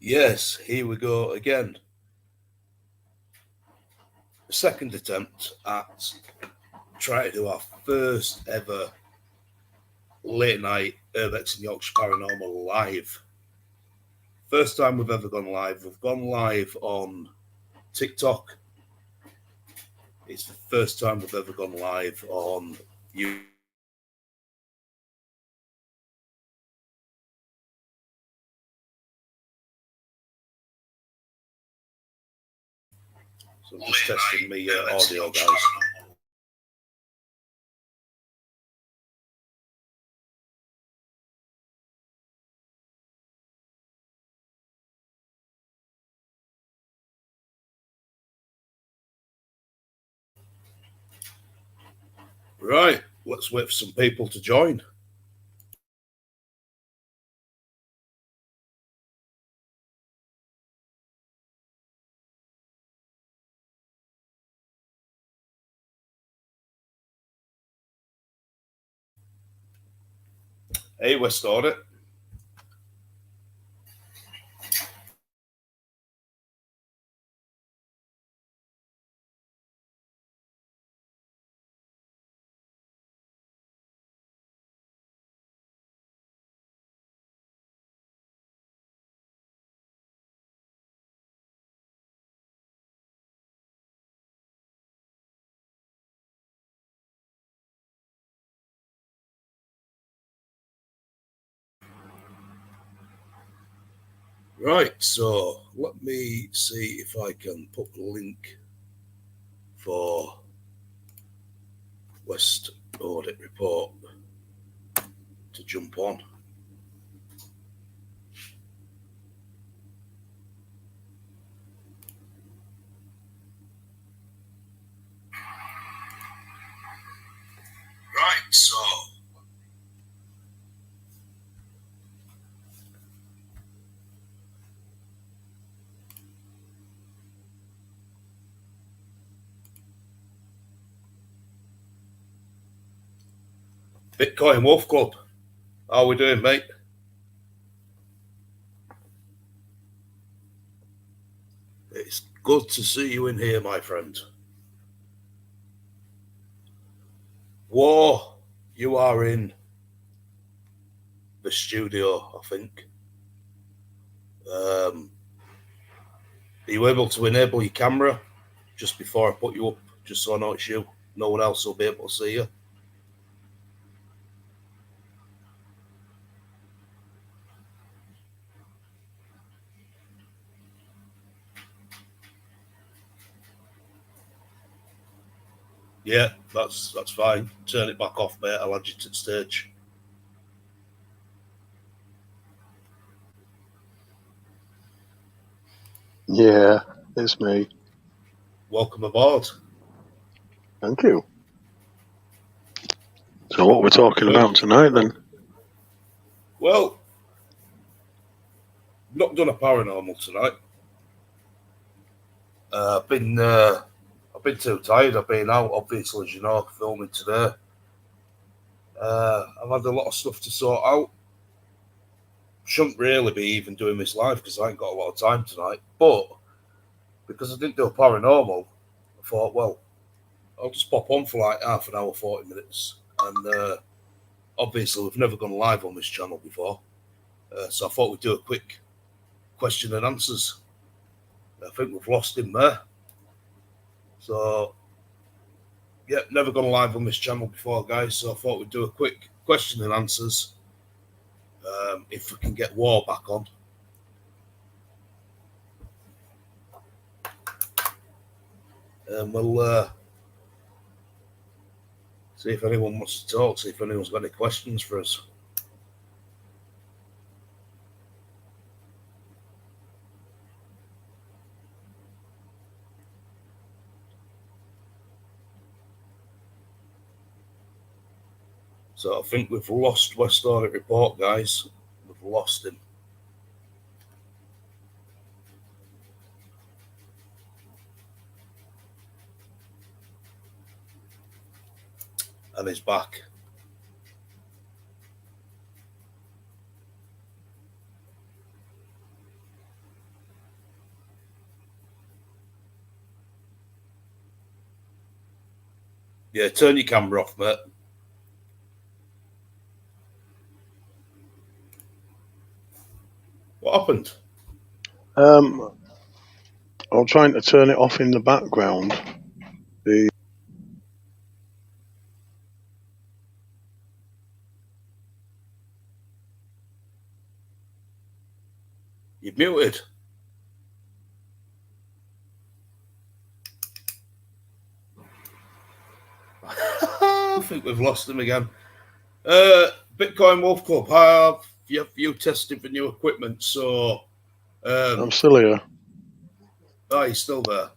Yes, here we go again. Second attempt at trying to do our first ever late night Urbex and Yorkshire Paranormal live. First time we've ever gone live. We've gone live on TikTok. It's the first time we've ever gone live on YouTube. So I'm just testing me audio, guys. Right, let's wait for some people to join. Hey, West Audit. Right, so let me see if I can put the link for West Audit Report to jump on. Right, so Bitcoin Wolf Club, how are we doing, mate? It's good to see you in here, my friend. War, you are in the studio, I think. Are you able to enable your camera just before I put you up, just so I know it's you? No one else will be able to see you. Yeah, that's fine. Turn it back off, mate. I'll add you to the stage. Yeah, it's me. Welcome aboard. Thank you. So what we're talking about tonight then? Well, not done a paranormal tonight. I've been too tired. I've been out, obviously, as you know, filming today. I've had a lot of stuff to sort out. Shouldn't really be even doing this live because I ain't got a lot of time tonight. But because I didn't do a paranormal, I thought, well, I'll just pop on for like half an hour, 40 minutes. And obviously, we've never gone live on this channel before. So I thought we'd do a quick question and answers. I think we've lost him there. So, yeah, never gone live on this channel before, guys. So I thought we'd do a quick question and answers. If we can get War back on. And we'll see if anyone wants to talk, see if anyone's got any questions for us. So I think we've lost West Audit Report, guys. We've lost him. And he's back. Yeah, turn your camera off, mate. What happened? I'm trying to turn it off in the background. You're muted. I think we've lost him again. Bitcoin Wolf Club, have you tested for new equipment? So, I'm still here. Oh, he's still there.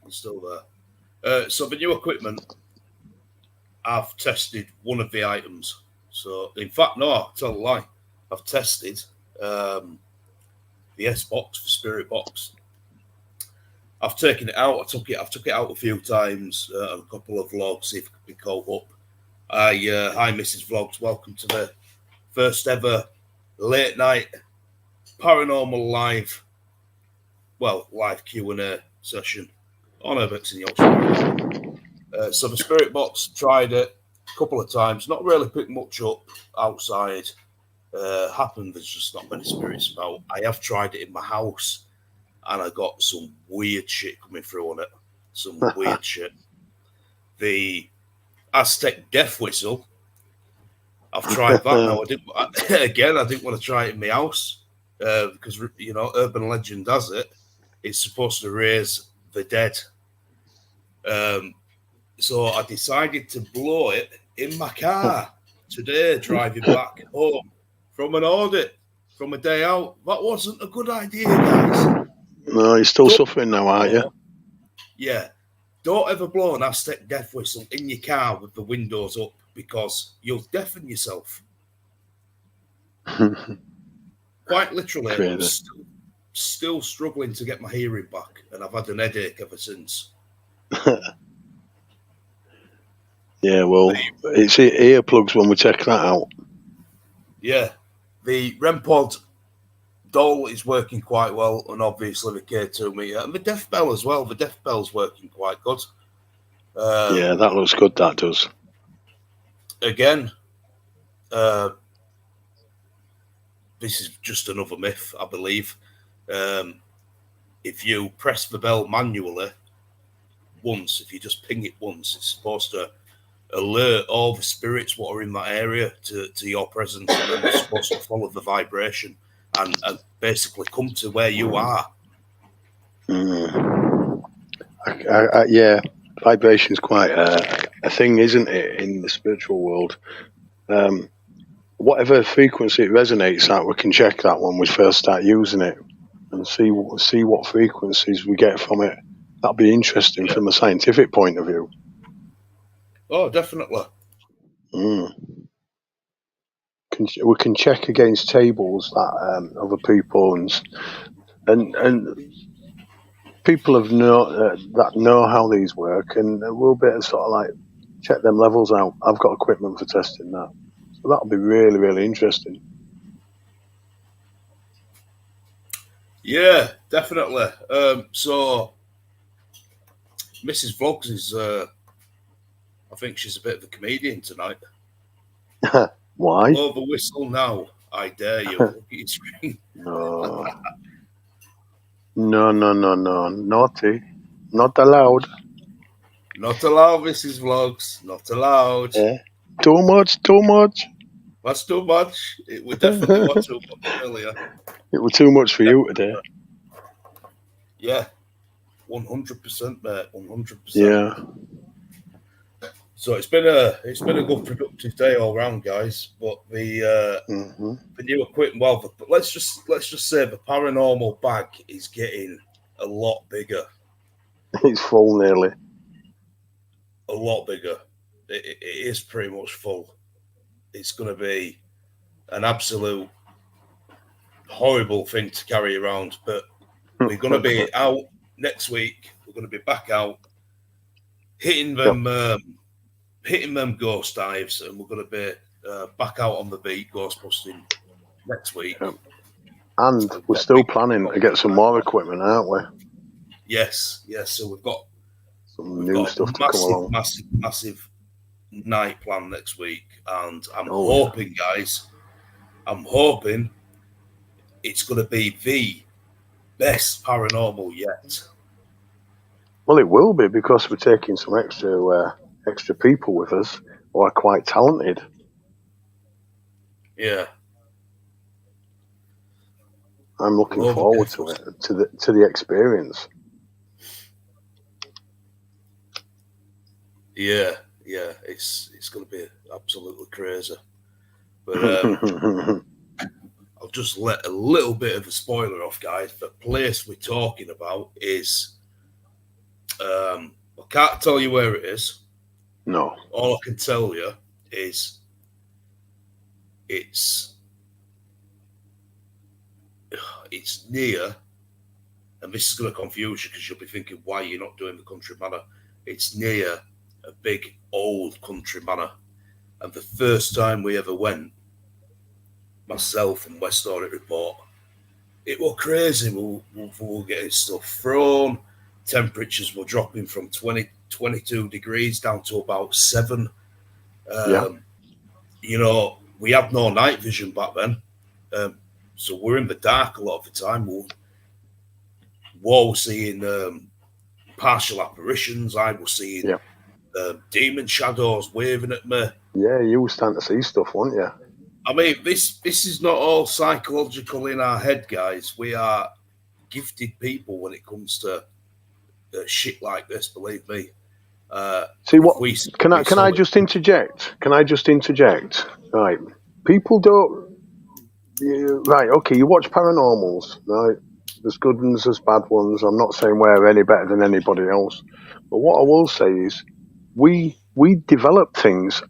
So the new equipment, I've tested one of the items. So, in fact, no, I'll tell a lie. I've tested the S box for Spirit Box. I've taken it out. I've took it out a few times, a couple of vlogs, see if it can be caught up. Hi, Mrs. Vlogs. Welcome to the first ever late night paranormal live Q&A session on Urbex in Yorkshire. So the Spirit Box, tried it a couple of times, not really picked much up outside. Happened, there's just not many spirits about. I have tried it in my house, and I got some weird shit coming through on it. Some weird shit. The Aztec death whistle, I've tried that now. I didn't want to try it in my house because, you know, urban legend has it. It's supposed to raise the dead. So I decided to blow it in my car today, driving back home from an audit, from a day out. That wasn't a good idea, guys. No, you're still suffering now, aren't you? Yeah. Don't ever blow an Aztec death whistle in your car with the windows up because you'll deafen yourself. Quite literally, I'm still struggling to get my hearing back, and I've had an headache ever since. Yeah, well, it's earplugs when we check that out. Yeah. The REM pod doll is working quite well, and obviously the K2 meter, and the death bell as well. The death bell's working quite good. Yeah, that looks good, that does. Again, this is just another myth, I believe. If you press the bell manually once, if you just ping it once, it's supposed to alert all the spirits what are in that area to your presence, and then they're supposed to follow the vibration and basically come to where you are. Yeah, vibration's quite a thing, isn't it, in the spiritual world? Whatever frequency it resonates at, we can check that when we first start using it and see what frequencies we get from it. That'll be interesting from a scientific point of view. Oh, definitely. We can check against tables that other people and people have that know how these work, and we'll be able to sort of like check them levels out. I've got equipment for testing that, so that'll be really, really interesting. Yeah, definitely. So Mrs. Vlogs is, I think she's a bit of a comedian tonight. Why? Blow the whistle now. I dare you. Look at your screen. No. No. Naughty. Not allowed. Not allowed, Mrs. Vlogs. Not allowed. Yeah. Too much. That's too much. It was definitely was too much earlier. It was too much for you today. Yeah. 100%, mate. 100%. Yeah. So it's been a good productive day all round, guys. But the new equipment, well, let's just say the paranormal bag is getting a lot bigger. It's full nearly. A lot bigger. It is pretty much full. It's going to be an absolute horrible thing to carry around, but we're going to be out next week. We're going to be back out hitting them ghost dives, and we're going to be back out on the beat ghost busting next week. Yep. And we're still planning to get some more equipment, aren't we? Yes. So we've got some new stuff to come along. Massive night planned next week, and I'm Oh yeah. hoping, guys, I'm hoping it's going to be the best paranormal yet. Well, it will be because we're taking some extra people with us who are quite talented. Yeah, I'm we'll looking forward to overdose. it, to the experience. Yeah, yeah, it's going to be absolutely crazy. But I'll just let a little bit of a spoiler off, guys. The place we're talking about is I can't tell you where it is. No. All I can tell you is it's it's near, and this is going to confuse you because you'll be thinking, why you're not doing the country manor? It's near a big old country manor, and the first time we ever went, myself and West Audit Report, it was crazy. We were getting stuff thrown. Temperatures were dropping from 22 degrees down to about 7. Yeah. Um, we had no night vision back then. Um, so we're in the dark a lot of the time. We're seeing partial apparitions. I was seeing Yeah. demon shadows waving at me. Yeah. You were starting to see stuff, weren't you? I mean, this is not all psychological in our head, guys. We are gifted people when it comes to shit like this. Believe me. See If what? we see Can I we can I saw it, just interject? Can I just interject? Right. People don't. Right. Okay. You watch paranormals, right? There's good ones, there's bad ones. I'm not saying we're any better than anybody else, but what I will say is we develop things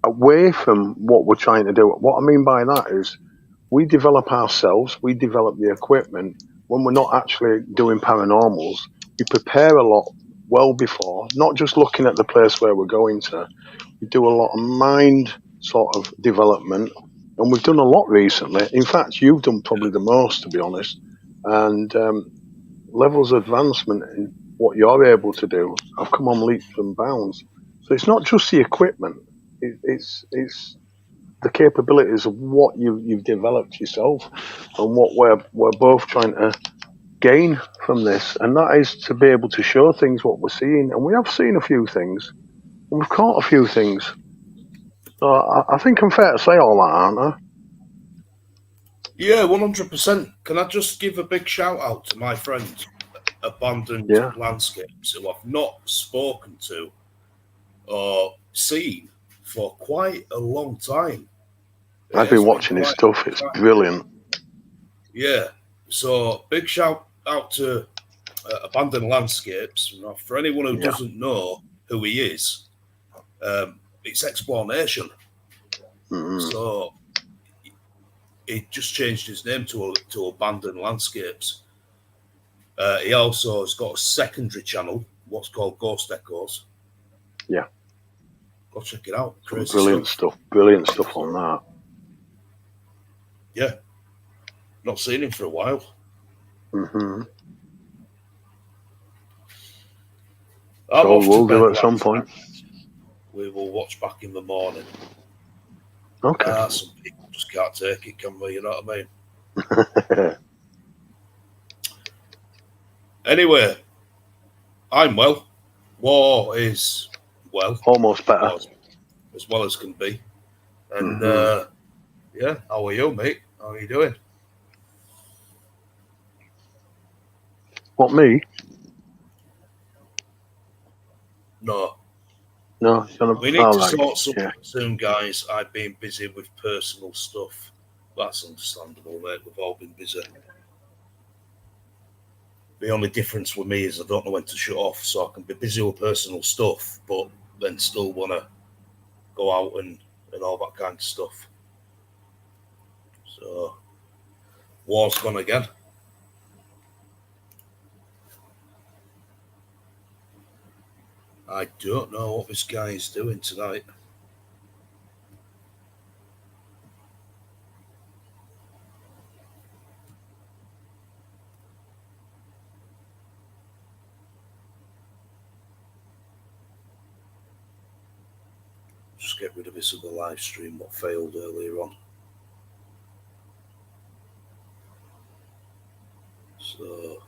away from what we're trying to do. What I mean by that is we develop ourselves, we develop the equipment when we're not actually doing paranormals. We prepare a lot well before, not just looking at the place where we're going to. We do a lot of mind sort of development, and we've done a lot recently. In fact, you've done probably the most, to be honest. And levels of advancement in what you're able to do have come on leaps and bounds. So it's not just the equipment; it's the capabilities of what you've developed yourself, and what we're both trying to gain from this, and that is to be able to show things what we're seeing, and we have seen a few things, and we've caught a few things. So I think I'm fair to say all that, aren't I? yeah, 100%. Can I just give a big shout out to my friend Abandoned Yeah, Landscapes, who I've not spoken to or seen for quite a long time. I've It been has been watching his quite stuff. It's a long time. brilliant. Yeah. So big shout out to Abandoned Landscapes. For anyone who Yeah. doesn't know who he is, it's Explanation. Mm-hmm. So he just changed his name to Abandoned Landscapes. He also has got a secondary channel, what's called Ghost Echoes. Yeah, Go check it out. some Crazy stuff. brilliant stuff on So, that. yeah, not seen him for a while. Hmm. I'm So off to we'll do bed at some right now. point. We will watch back in the morning. Okay. Some people just can't take it, can we? You know what I mean? Anyway, I'm well. War is well, Almost better. or as well as can be. And Hmm. yeah, how are you, mate? How are you doing? What, me? No, No, you're gonna. we need All to right. sort something Yeah. soon, guys. I've been busy with personal stuff. That's understandable, mate. We've all been busy. The only difference with me is I don't know when to shut off, so I can be busy with personal stuff, but then still want to go out and all that kind of stuff. So, war's gone again. I don't know what this guy is doing tonight. just get rid of this other live stream what failed earlier on. So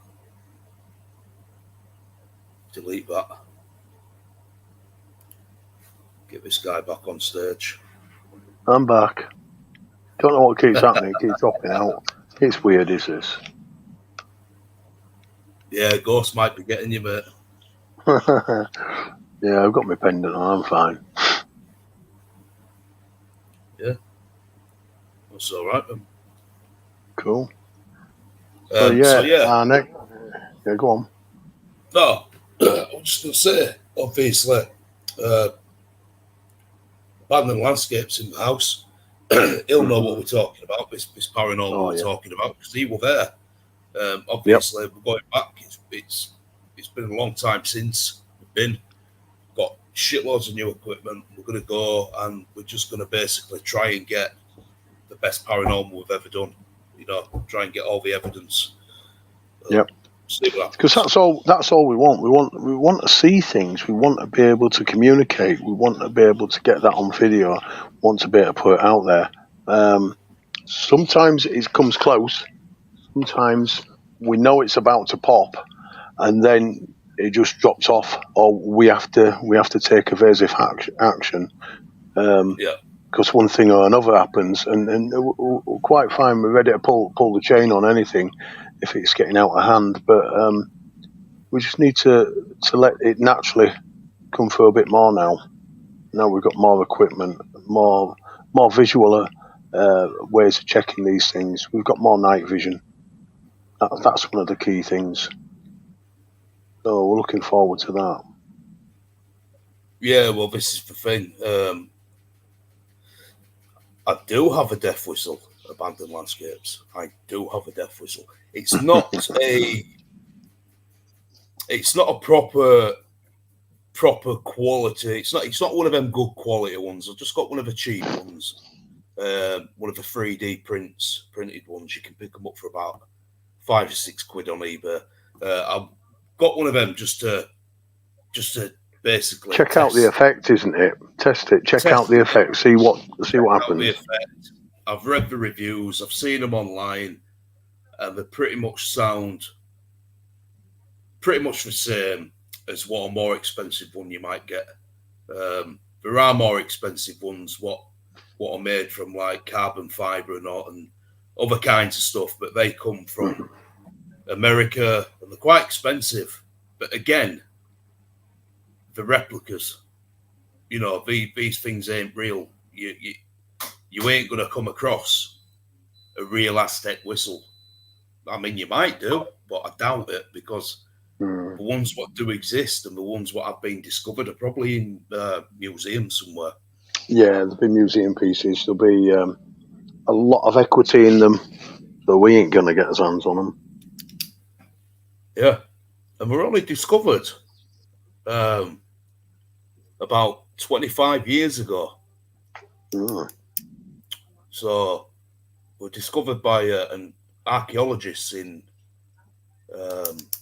delete that. Get this guy back on stage. I'm back. Don't know what keeps happening. It keeps dropping out. It's weird, is this? Yeah, Ghost might be getting you, mate. Yeah, I've got my pendant on. I'm fine. Yeah, that's all right then. Cool. So yeah. Nick. Yeah, go on. No, I was just going to say, obviously, abandoned landscapes in the house. He'll know what we're talking about. This paranormal we're talking about because he was there. Obviously, we're going back. It's been a long time since we've been. Got shitloads of new equipment. We're going to go and we're just going to basically try and get the best paranormal we've ever done. You know, try and get all the evidence. Yep. Because that's all we want. We want to see things. We want to be able to communicate. We want to be able to get that on video. We want to be able to put it out there. Sometimes it comes close. Sometimes we know it's about to pop, and then it just drops off, or we have to take evasive action. Because one thing or another happens, and we're quite fine. We're ready to pull the chain on anything if it's getting out of hand, but we just need to let it naturally come through a bit more now. Now we've got more equipment, more visual ways of checking these things. We've got more night vision. That's one of the key things. So we're looking forward to that. Yeah, well, this is the thing. I do have a death whistle, abandoned landscapes. I do have a death whistle. It's not it's not a proper quality. It's not one of them good quality ones. I've just got one of the cheap ones. One of the 3D printed ones. You can pick them up for about £5 or £6 on eBay. I've got one of them just to basically check out the effect, isn't it? Test it. Check out the effect. See what happens. The effect. I've read the reviews. I've seen them online, and they pretty much sound pretty much the same as what a more expensive one you might get. There are more expensive ones what are made from like carbon fiber and other kinds of stuff, but they come from America and they're quite expensive. But again, the replicas, you know, these things ain't real. You ain't gonna come across a real Aztec whistle. I mean, you might do, but I doubt it because the ones what do exist and the ones what have been discovered are probably in museums somewhere. Yeah, there'll be museum pieces. There'll be a lot of equity in them, so we ain't gonna get our hands on them. Yeah, and we're only discovered about 25 years ago. So we're discovered by an archaeologist in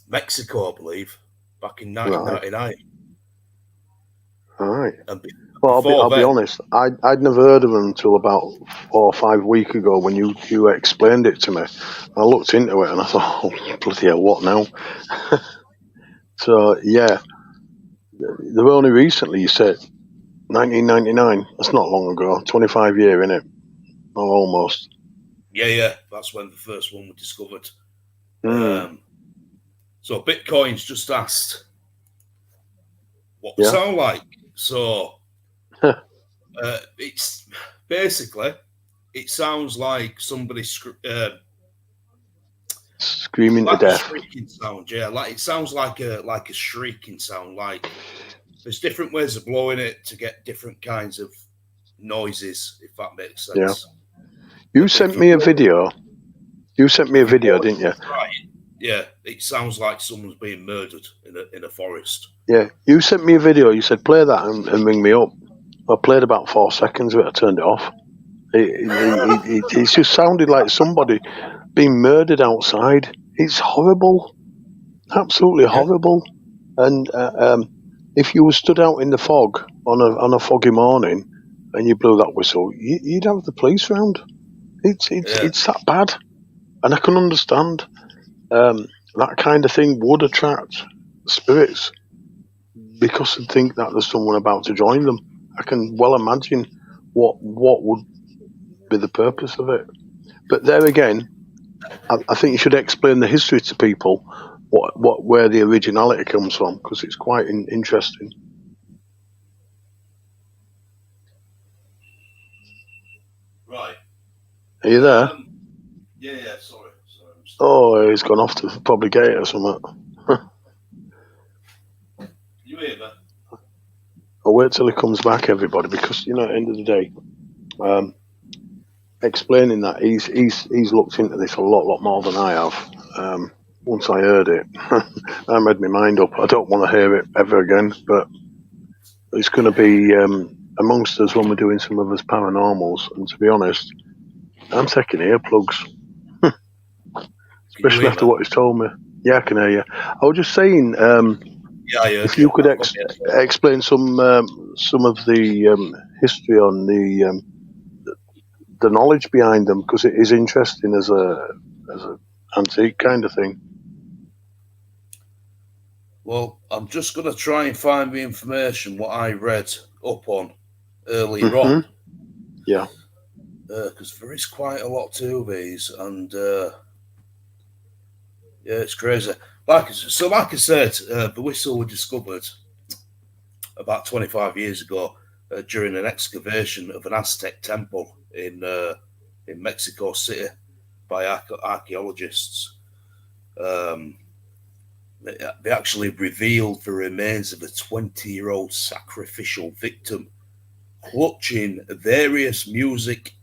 Mexico, I believe, back in 1999. Right. Well, I'll be honest. I'd never heard of them until about 4 or 5 weeks ago when you explained it to me. I looked into it and I thought, oh, bloody hell, what now? So yeah, they were only recently. You said 1999. That's not long ago. 25 years, innit? Oh, almost. Yeah. That's when the first one was discovered. So Bitcoin's just asked what they sound like. So it's basically, it sounds like somebody screaming like to death. A shrieking sound, yeah. Like it sounds like a shrieking sound. Like there's different ways of blowing it to get different kinds of noises, if that makes sense. Yeah. You sent me a video. You sent me a video, didn't you? Right. Yeah, it sounds like someone's being murdered in a forest. Yeah, you sent me a video. You said play that and ring me up. I played about 4 seconds of it. I turned it off. It just sounded like somebody being murdered outside. It's horrible, absolutely horrible. And if you were stood out in the fog on a foggy morning, and you blew that whistle, you'd have the police round. It's that bad, and I can understand that kind of thing would attract spirits because they think that there's someone about to join them. I can well imagine what would be the purpose of it. But there again, I think you should explain the history to people, where the originality comes from, because it's quite interesting. Right. Are you there? Yeah. Sorry. Oh, he's gone off to probably get it or something. You hear me? I'll wait till he comes back, everybody, because at the end of the day, explaining that he's looked into this a lot more than I have. Once I heard it, I made my mind up. I don't want to hear it ever again, but it's going to be amongst us when we're doing some of us paranormals. And to be honest, I'm taking earplugs, especially after what he's told me. Yeah, I can hear you. I was just saying, if you could explain some of the history on the knowledge behind them, because it is interesting as a antique kind of thing. Well, I'm just going to try and find the information what I read up on earlier on. Yeah. Because there is quite a lot to these, and it's crazy. Like I said, the whistle was discovered about 25 years ago during an excavation of an Aztec temple in Mexico City by archaeologists. They actually revealed the remains of a 20-year-old sacrificial victim clutching various music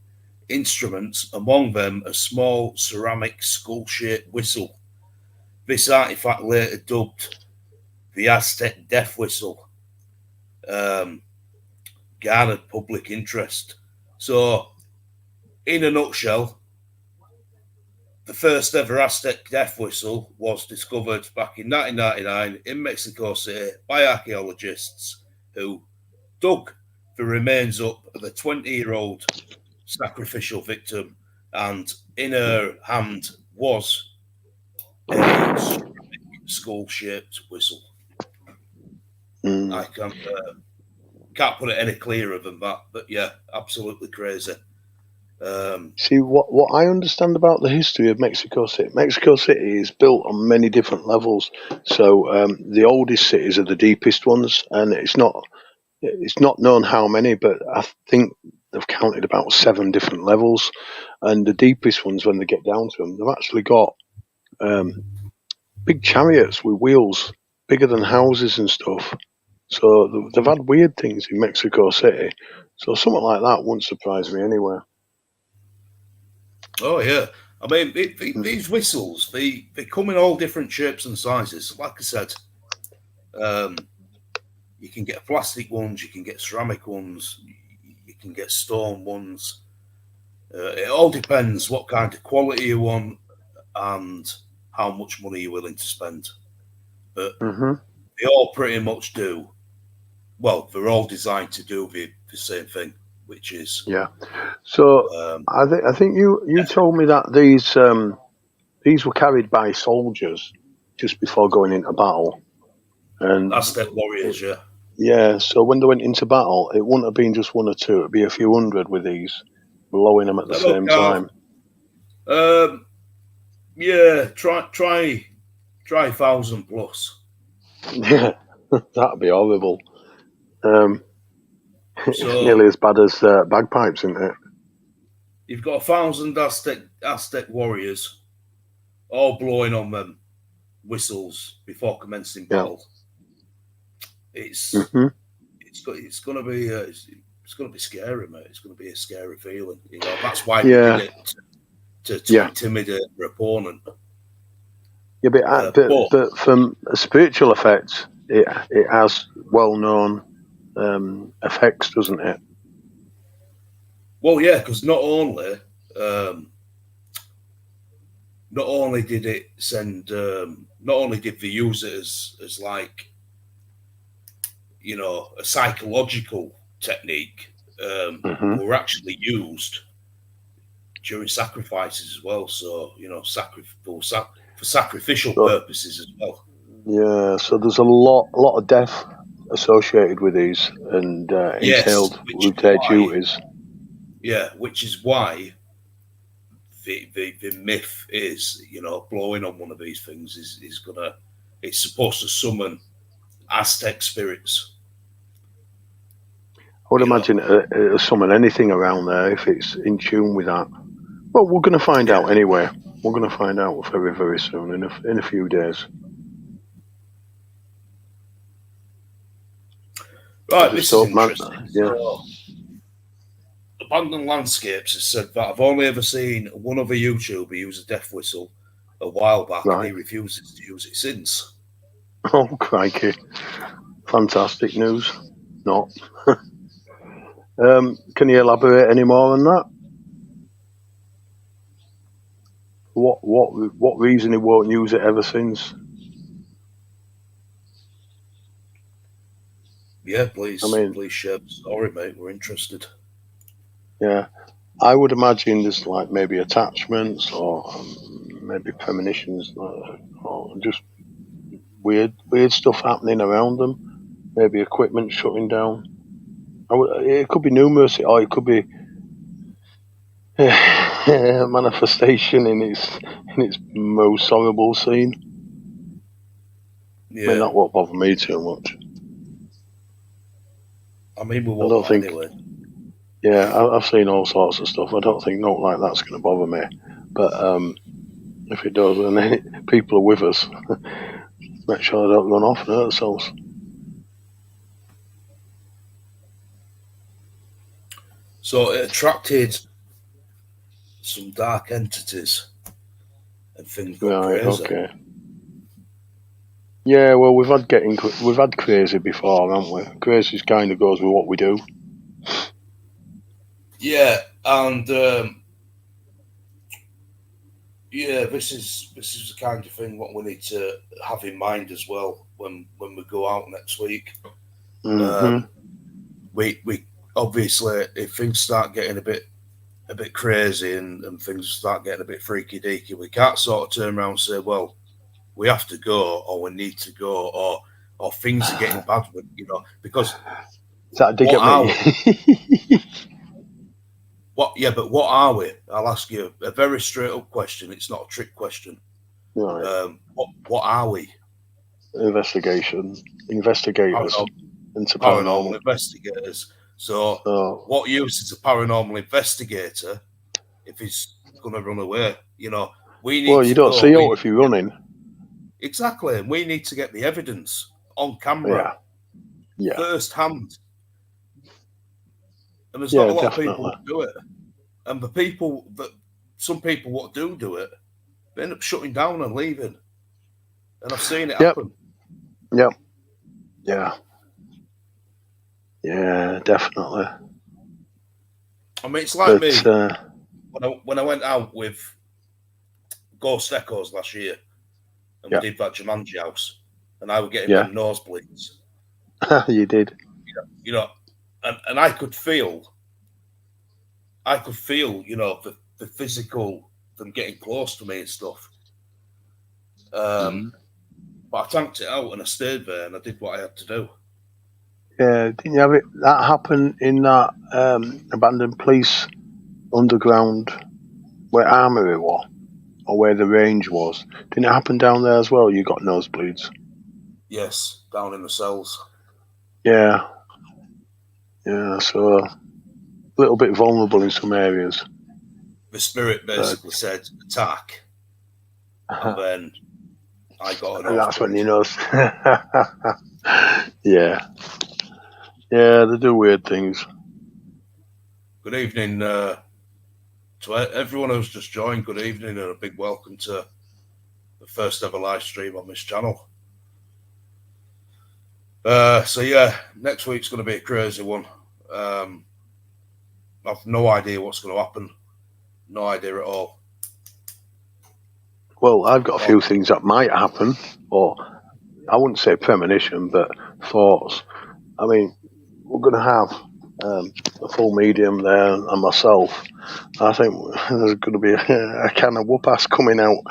instruments, among them a small ceramic skull-shaped whistle. This artifact, later dubbed the Aztec death whistle, garnered public interest. So, in a nutshell, the first ever Aztec death whistle was discovered back in 1999 in Mexico City by archaeologists who dug the remains up of a 20-year-old sacrificial victim, and in her hand was a skull-shaped whistle. I can't put it any clearer than that, but yeah, absolutely crazy. See, what I understand about the history of Mexico City is built on many different levels. So the oldest cities are the deepest ones, and it's not known how many, but I think they've counted about 7 different levels. And the deepest ones, when they get down to them, they've actually got big chariots with wheels bigger than houses and stuff. So they've had weird things in Mexico City. So something like that wouldn't surprise me anywhere. Oh yeah, I mean these whistles, they come in all different shapes and sizes. Like I said, you can get plastic ones, you can get ceramic ones, you can get stone ones. It all depends what kind of quality you want and how much money you're willing to spend. But they all pretty much do. Well, they're all designed to do the same thing, which is So I think you told me that these were carried by soldiers just before going into battle, and Aztec warriors, yeah. Yeah, so when they went into battle, it wouldn't have been just 1 or 2; it'd be a few hundred with these, blowing them at the same time. Yeah, try 1,000 plus. Yeah, that'd be horrible. It's nearly as bad as bagpipes, isn't it? You've got 1,000 Aztec warriors, all blowing on them whistles before commencing battle. It's gonna be scary, mate. It's gonna be a scary feeling. That's why we did it to intimidate their opponent. Yeah, but from a spiritual effect, it has well-known effects, doesn't it? Well, yeah, because not only did it send, not only did they use it as like, a psychological technique were actually used during sacrifices as well. So for sacrificial So, purposes as well. yeah, so there's a lot of death associated with these and Yes, entailed with their duties. which is why the myth is, blowing on one of these things is gonna, it's supposed to summon Aztec spirits. I would imagine it'll summon anything around there if it's in tune with that. Well, we're going to find out anyway. We're going to find out very, very soon, in a few days. Right, this is interesting. Yeah. So, Abandoned Landscapes has said that I've only ever seen one other YouTuber use a death whistle a while back, and he refuses to use it since. Oh, crikey. Fantastic news. Not. Can you elaborate any more on that? What reason he won't use it ever since? Yeah, please share the story, mate. We're interested. Yeah, I would imagine there's like maybe attachments or maybe premonitions or just weird stuff happening around them. Maybe equipment shutting down. It could be numerous, or it could be a manifestation in its most horrible scene. Yeah. I mean, that won't bother me too much. I mean, we won't anyway. Yeah, I've seen all sorts of stuff. I don't think nothing like that's going to bother me. But if it does, and then people are with us, make sure they don't run off and hurt themselves. So it attracted some dark entities and things got crazy. Okay. Yeah, well, we've had crazy before, haven't we? Crazy kind of goes with what we do. Yeah, and this is the kind of thing what we need to have in mind as well when we go out next week. Mm-hmm. We obviously, if things start getting a bit crazy and things start getting a bit freaky deaky, we can't sort of turn around and say, well, we have to go or we need to go or things are getting bad, because is that a dig at me? But what are we? I'll ask you a very straight up question. It's not a trick question. Right. What are we? Investigators into paranormal investigators. So, what use is a paranormal investigator if he's going to run away? We need. Well, you don't see out if you're running. Exactly, and we need to get the evidence on camera, first hand. And there's not a lot of people that do it. And some people what do it, they end up shutting down and leaving. And I've seen it happen. Yep. Yeah. Yeah, definitely. I mean, it's like me when I went out with Ghost Echoes last year, and we did that Jumanji house, and I was getting them nosebleeds. You did. And I could feel, the physical, them getting close to me and stuff. But I tanked it out and I stayed there and I did what I had to do. Yeah, didn't you have that happen in that abandoned police underground where Armory was, or where the range was? Didn't it happen down there as well? You got nosebleeds. Yes, down in the cells. Yeah. Yeah, so a little bit vulnerable in some areas. The spirit basically said attack, and then I got an. And that's when you know. Yeah, they do weird things. Good evening to everyone who's just joined. Good evening and a big welcome to the first ever live stream on this channel. Next week's going to be a crazy one. I've no idea what's going to happen. No idea at all. Well, I've got a few things that might happen, or I wouldn't say premonition, but thoughts. I mean, we're going to have the full medium there, and myself. I think there's going to be a can of whoop ass coming out.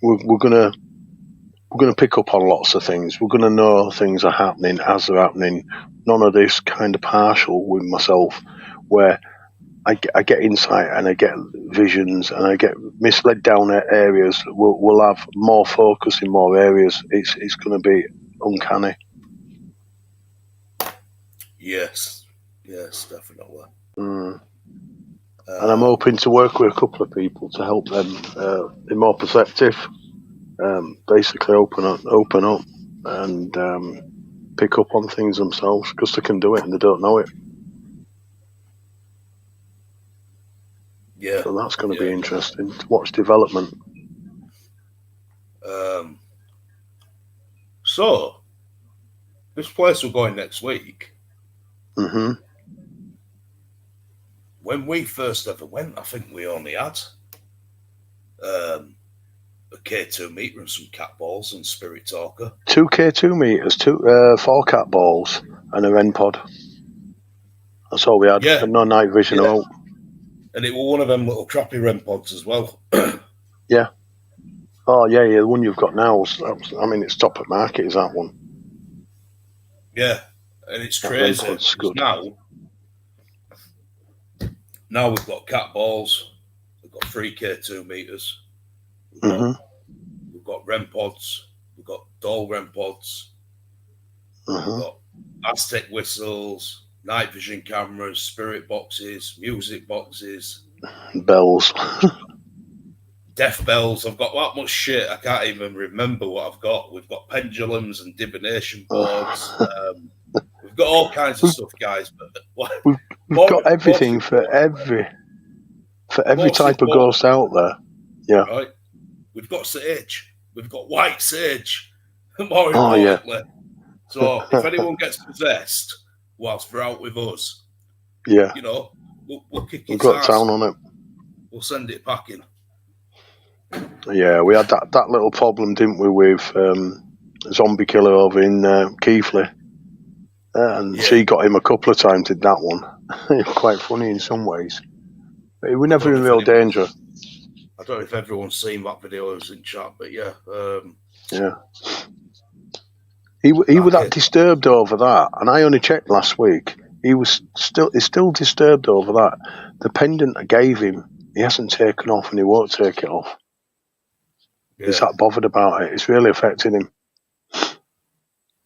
We're going to pick up on lots of things. We're going to know things are happening as they're happening. None of this kind of partial with myself, where I get insight and I get visions and I get misled down areas. We'll have more focus in more areas. It's going to be uncanny. Yes, definitely. And I'm hoping to work with a couple of people to help them be more perceptive. Basically, open up, and pick up on things themselves because they can do it and they don't know it. Yeah. So that's going to be interesting to watch development. So, this place we're going next week. Mm-hmm. When we first ever went, I think we only had a K2 meter and some cat balls and Spirit Talker. 2 K2 meters, 4 cat balls, and a REN pod. That's all we had. Yeah. No night vision at all. And it was one of them little crappy REN pods as well. Yeah. Oh, yeah, the one you've got now. I mean, it's top of market, is that one? Yeah. And it's crazy. Good. Now we've got cat balls. We've got 3 K2 meters. We've got REM pods. We've got dual REM pods. We've got Aztec whistles, night vision cameras, spirit boxes, music boxes, bells, death bells. I've got that much shit. I can't even remember what I've got. We've got pendulums and divination boards. We've got all kinds of stuff, guys. But we've got everything for every type of ghost out there. Yeah. Right. We've got sage. We've got white sage. More importantly. So if anyone gets possessed whilst they're out with us, we'll kick its ass. Down on it. We'll send it packing. Yeah, we had that little problem, didn't we, with Zombie Killer over in Keighley. And she got him a couple of times, did that one. It was quite funny in some ways. But he was never in real danger. I don't know if everyone's seen that video. It was in chat, but yeah. He was that disturbed over that, and I only checked last week. He's still disturbed over that. The pendant I gave him, he hasn't taken off, and he won't take it off. Yeah. He's that bothered about it. It's really affected him.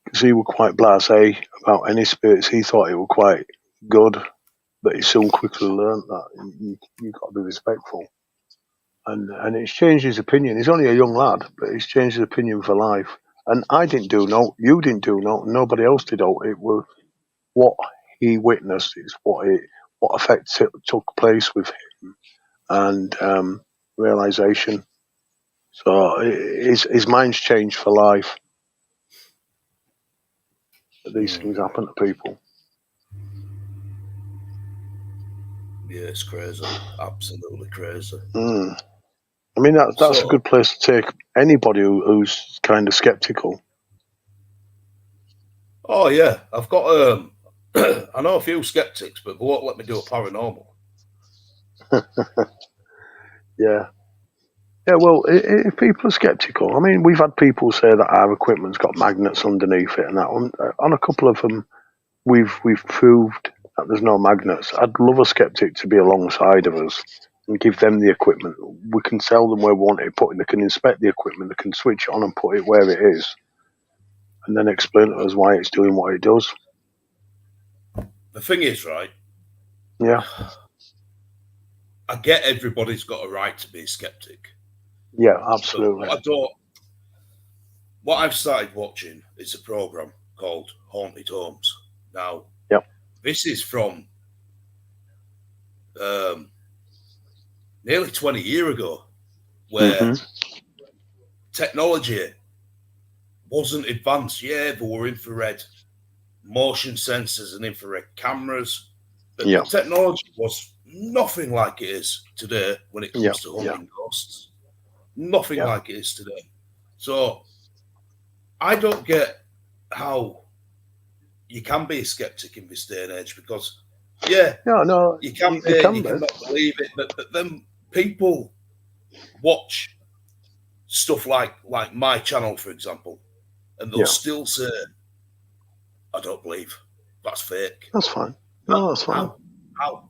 Because he was quite blasé about any spirits. He thought it was quite good, but he soon quickly learned that you've got to be respectful. And it's changed his opinion. He's only a young lad, but it's changed his opinion for life. And I didn't do no, you didn't do no, nobody else did no. It was what he witnessed, it's what effect took place with him, and realization. So his mind's changed for life. These things happen to people. Yeah, it's crazy. Absolutely crazy. I mean, that's a good place to take anybody who's kind of skeptical. Oh, yeah. I've got, I know a few skeptics, but they won't let me do a paranormal. Yeah. Yeah, well, if people are skeptical, I mean, we've had people say that our equipment's got magnets underneath it and that. On a couple of them, we've proved that there's no magnets. I'd love a skeptic to be alongside of us and give them the equipment. We can tell them where we want it put in. They can inspect the equipment. They can switch it on and put it where it is, and then explain to us why it's doing what it does. The thing is, right? Yeah. I get everybody's got a right to be a skeptic. Yeah, absolutely. What I've started watching is a program called Haunted Homes. Now, this is from nearly 20 years ago, where technology wasn't advanced. Yeah, there were infrared motion sensors and infrared cameras, but the technology was nothing like it is today when it comes to hunting ghosts. Nothing like it is today. So I don't get how you can be a skeptic in this day and age because, yeah, No, you can you be, can you be. can not believe it, but then people watch stuff like my channel, for example, and they'll Yeah, still say, "I don't believe that's fake." that's fine. How? No, that's fine. How?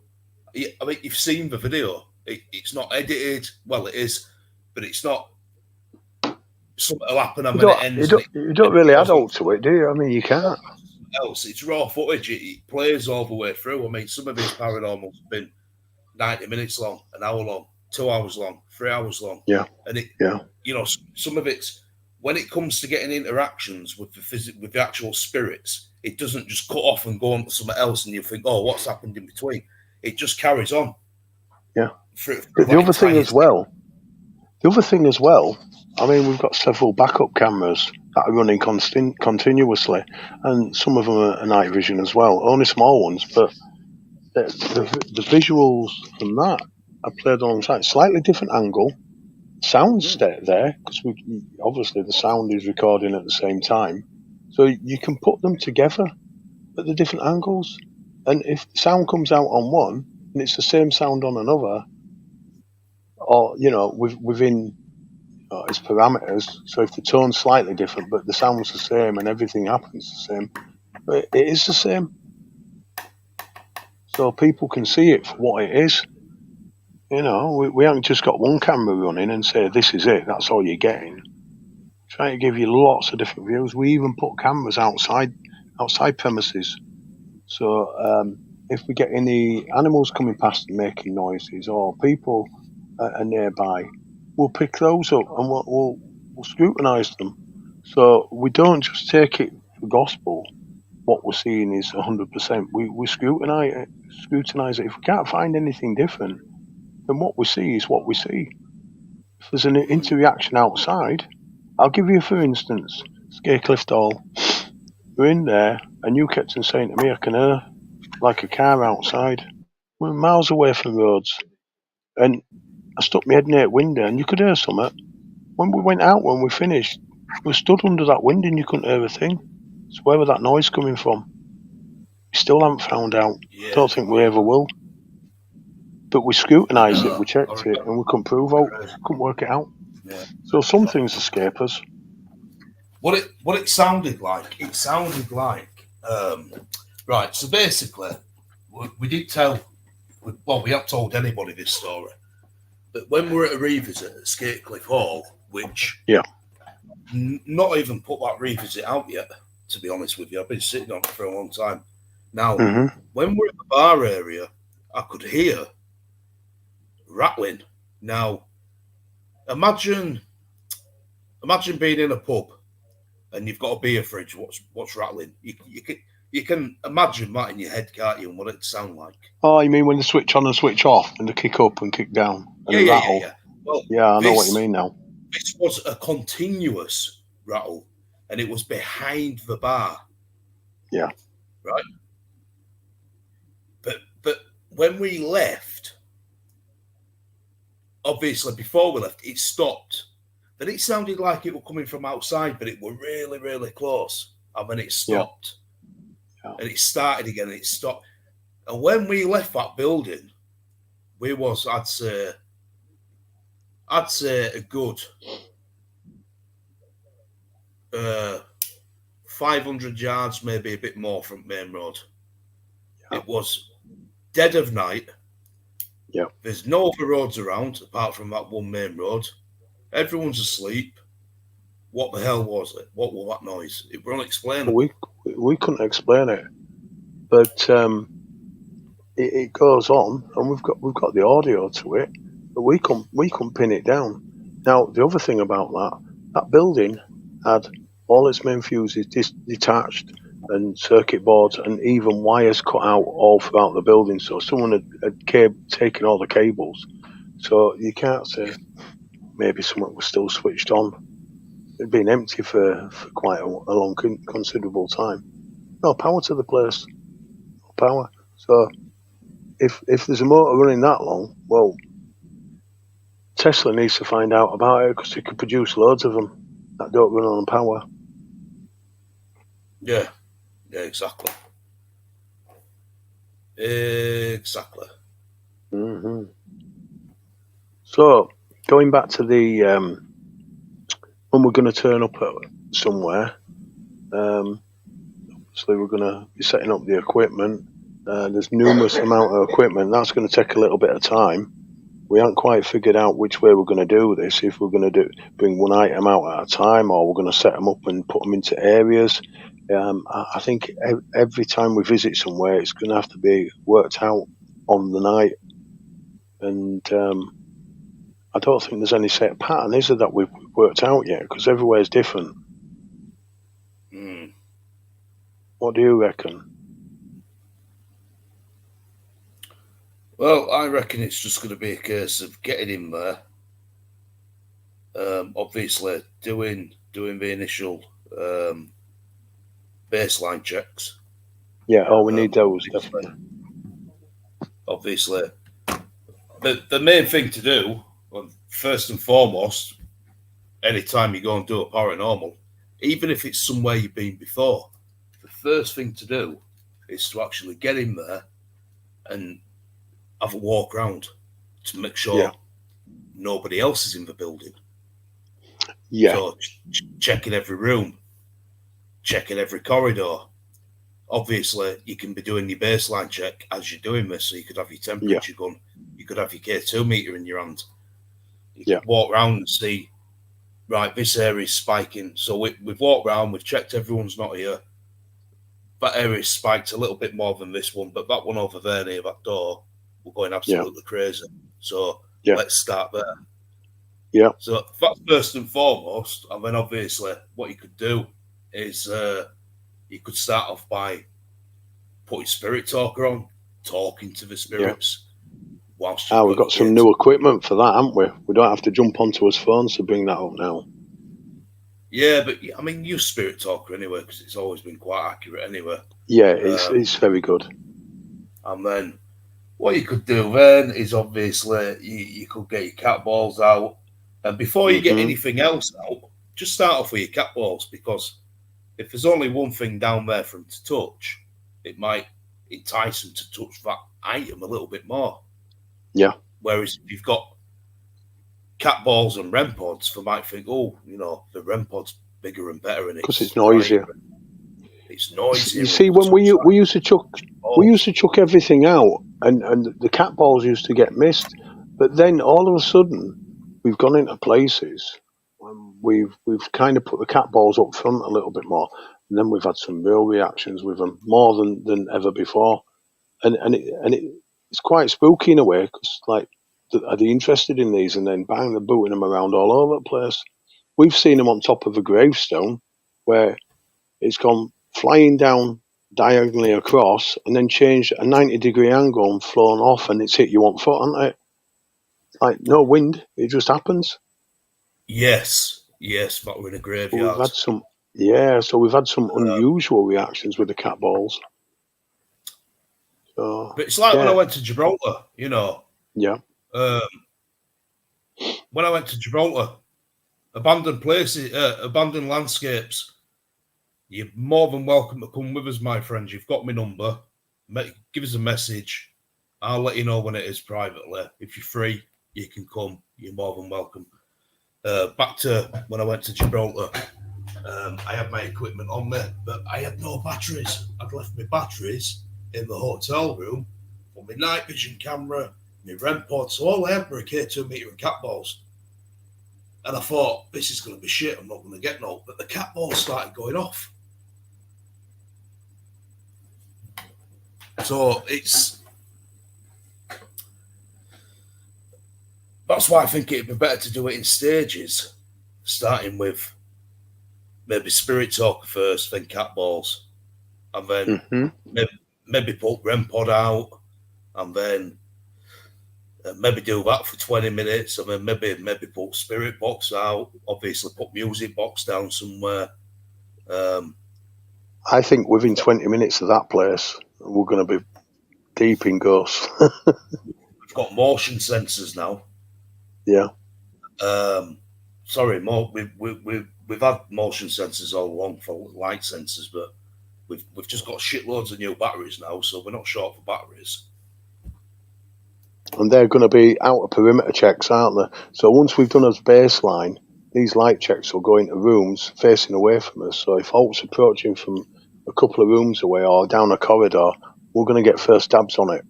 Yeah, I mean, you've seen the video. It's not edited. Well, it is, but it's not. Something will happen and You when it don't, you ends and don't, it, you and don't it really add goes on up to it, do you? I mean, you can't. else. It's raw footage. It plays all the way through. I mean, some of his paranormals have been 90 minutes long, an hour long, 2 hours long, 3 hours long. Yeah, And yeah, some of it's when it comes to getting interactions with with the actual spirits, it doesn't just cut off and go on to something else and you think, oh, what's happened in between? It just carries on yeah. through The that other thing entire as well, I mean, we've got several backup cameras that are running continuously, and some of them are night vision as well. Only small ones, but the visuals from that are played alongside. Slightly different angle. Sounds stay there because obviously the sound is recording at the same time, so you can put them together at the different angles. And if sound comes out on one and it's the same sound on another, or within its parameters. So if the tone's slightly different, but the sound's the same and everything happens the same, but it is the same. So people can see it for what it is. We haven't just got one camera running and say this is it. That's all you're getting. Trying to give you lots of different views. We even put cameras outside premises. So if we get any animals coming past and making noises, or people are nearby, we'll pick those up and we'll scrutinise them. So we don't just take it for gospel. What we're seeing is 100%. We scrutinise it. If we can't find anything different, then what we see is what we see. If there's an interaction outside, I'll give you for instance, Scarecliff Hall. We're in there, and you kept on saying to me, I can hear like a car outside. We're miles away from roads, and I stuck my head near the window, and you could hear something. When we went out, when we finished, we stood under that window, and you couldn't hear a thing. So where was that noise coming from? We still haven't found out. Yeah. Don't think we ever will. But we scrutinised it, we checked it, and we couldn't couldn't work it out. Yeah. So some things escape us. What it sounded like? It sounded like right. So basically, we did tell. Well, we haven't told anybody this story, but when we were at a revisit at Scarecliff Hall, which not even put that revisit out yet, to be honest with you, I've been sitting on it for a long time. Now, when we're at the bar area, I could hear rattling. Now, imagine being in a pub and you've got a beer fridge. What's rattling? You can imagine that in your head, can't you? And what it sound like? Oh, you mean when they switch on and switch off, and they kick up and kick down and rattle? Yeah. Well, yeah, I know what you mean now. This was a continuous rattle, and it was behind the bar. Yeah. Right. But when we left, obviously before we left, it stopped. Then it sounded like it was coming from outside, but it were really, really close. And then it stopped. Yeah. And it started again and it stopped. And when we left that building, we was, I'd say a good 500 yards, maybe a bit more from main road. Yeah. It was dead of night. Yeah. There's no other roads around apart from that one main road. Everyone's asleep. What the hell was it? What was that noise? It was unexplainable. We couldn't explain it, but it goes on, and we've got the audio to it, but we couldn't pin it down. Now the other thing about that building had all its main fuses detached and circuit boards and even wires cut out all throughout the building. So someone had taken all the cables. So you can't say maybe someone was still switched on. It'd been empty for quite a long, considerable time. No power to the place. No power. So if there's a motor running that long, well, Tesla needs to find out about it because it could produce loads of them that don't run on power. Yeah. Yeah, exactly. Exactly. Hmm. So going back to the when we're going to turn up at somewhere, obviously we're going to be setting up the equipment. There's numerous amount of equipment. That's going to take a little bit of time. We haven't quite figured out which way we're going to do this. If we're going to bring one item out at a time, or we're going to set them up and put them into areas. I think every time we visit somewhere, it's going to have to be worked out on the night. And I don't think there's any set pattern, is there, that we've worked out yet? Because everywhere's different. Mm. What do you reckon? Well, I reckon it's just going to be a case of getting in there. Obviously, doing the initial baseline checks. Yeah, oh, we need those, Obviously, definitely. obviously, the main thing to do, well, first and foremost, anytime you go and do a paranormal, even if it's somewhere you've been before, the first thing to do is to actually get in there and have a walk around to make Yeah, sure nobody else is in the building. yeah, So checking every room, checking every corridor. Obviously, you can be doing your baseline check as you're doing this, so you could have your yeah, temperature gun, you could have your K2 meter in your hand. You yeah, could walk around and see, right, this area is spiking. So we've walked around, we've checked everyone's not here. That area spiked a little bit more than this one, but that one over there near that door, we're going yeah, absolutely crazy. So yeah, let's start there. yeah, So that's first and foremost, and then obviously what you could do is you could start off by putting spirit talker on, talking to the yeah. spirits whilst you've Ah, we've got your got some gates. new equipment for that, haven't we? We don't have to jump onto his phones to bring that up now. Yeah, but I mean, use spirit talker anyway because it's always been quite accurate anyway. Yeah, Um, it's very good. and then what you could do then is obviously you could get your cat balls out, and before you get Hmm. anything else out, just start off with your cat balls because if there's only one thing down there for them to touch, it might entice them to touch that item a little bit more. Yeah, Whereas if you've got cat balls and REM pods, they might think, oh, the REM pod's bigger and better and because it's it's noisier. brighter, it's You noisier and see, will when touch we that used to chuck balls. everything out, and the cat balls used to get missed, but then all of a sudden we've gone into places. We've kind of put the cat balls up front a little bit more, and then we've had some real reactions with them more than ever before, and it's quite spooky in a way because like are they interested in these, and then bang, they're booting them around all over the place. We've seen them on top of a gravestone where it's gone flying down diagonally across and then changed a 90-degree angle and flown off, and it's hit you on foot, hasn't it? Like no wind, it just happens. Yes, but we're in a But we've graveyard. had some, yeah, so we've had some unusual reactions with the cat balls. So But it's like when I yeah, went to Gibraltar, yeah, um, when I went to Gibraltar, abandoned places, abandoned landscapes. You're more than welcome to come with us, my friends. You've got my number. Give us a message. I'll let you know when it is privately. If you're free, you can come. You're more than welcome. Back to when I went to Gibraltar, I had my equipment on me, but I had no batteries. I'd left my batteries in the hotel room for my night vision camera, my REM pod. So all I had were a K2 meter and cat balls. And I thought, this is going to be shit. I'm not going to get no. But the cat balls started going off. So that's why I think it'd be better to do it in stages, starting with maybe Spirit Talker first, then Cat Balls, and then hmm, maybe put REM Pod out, and then maybe do that for 20 minutes, and then maybe put Spirit Box out. Obviously, put Music Box down somewhere. Um, I think we've within got 20 minutes of that place, we're going to be deep in ghosts. we've got motion sensors now. Yeah, Um, sorry, we've had motion sensors all along for light sensors, but we've just got shitloads of new batteries now, so we're not short for batteries. And they're going to be out of perimeter checks, aren't they? So once we've done as baseline, these light checks will go into rooms facing away from us. So if Holt's approaching from a couple of rooms away or down a corridor, we're going to get first dabs on it.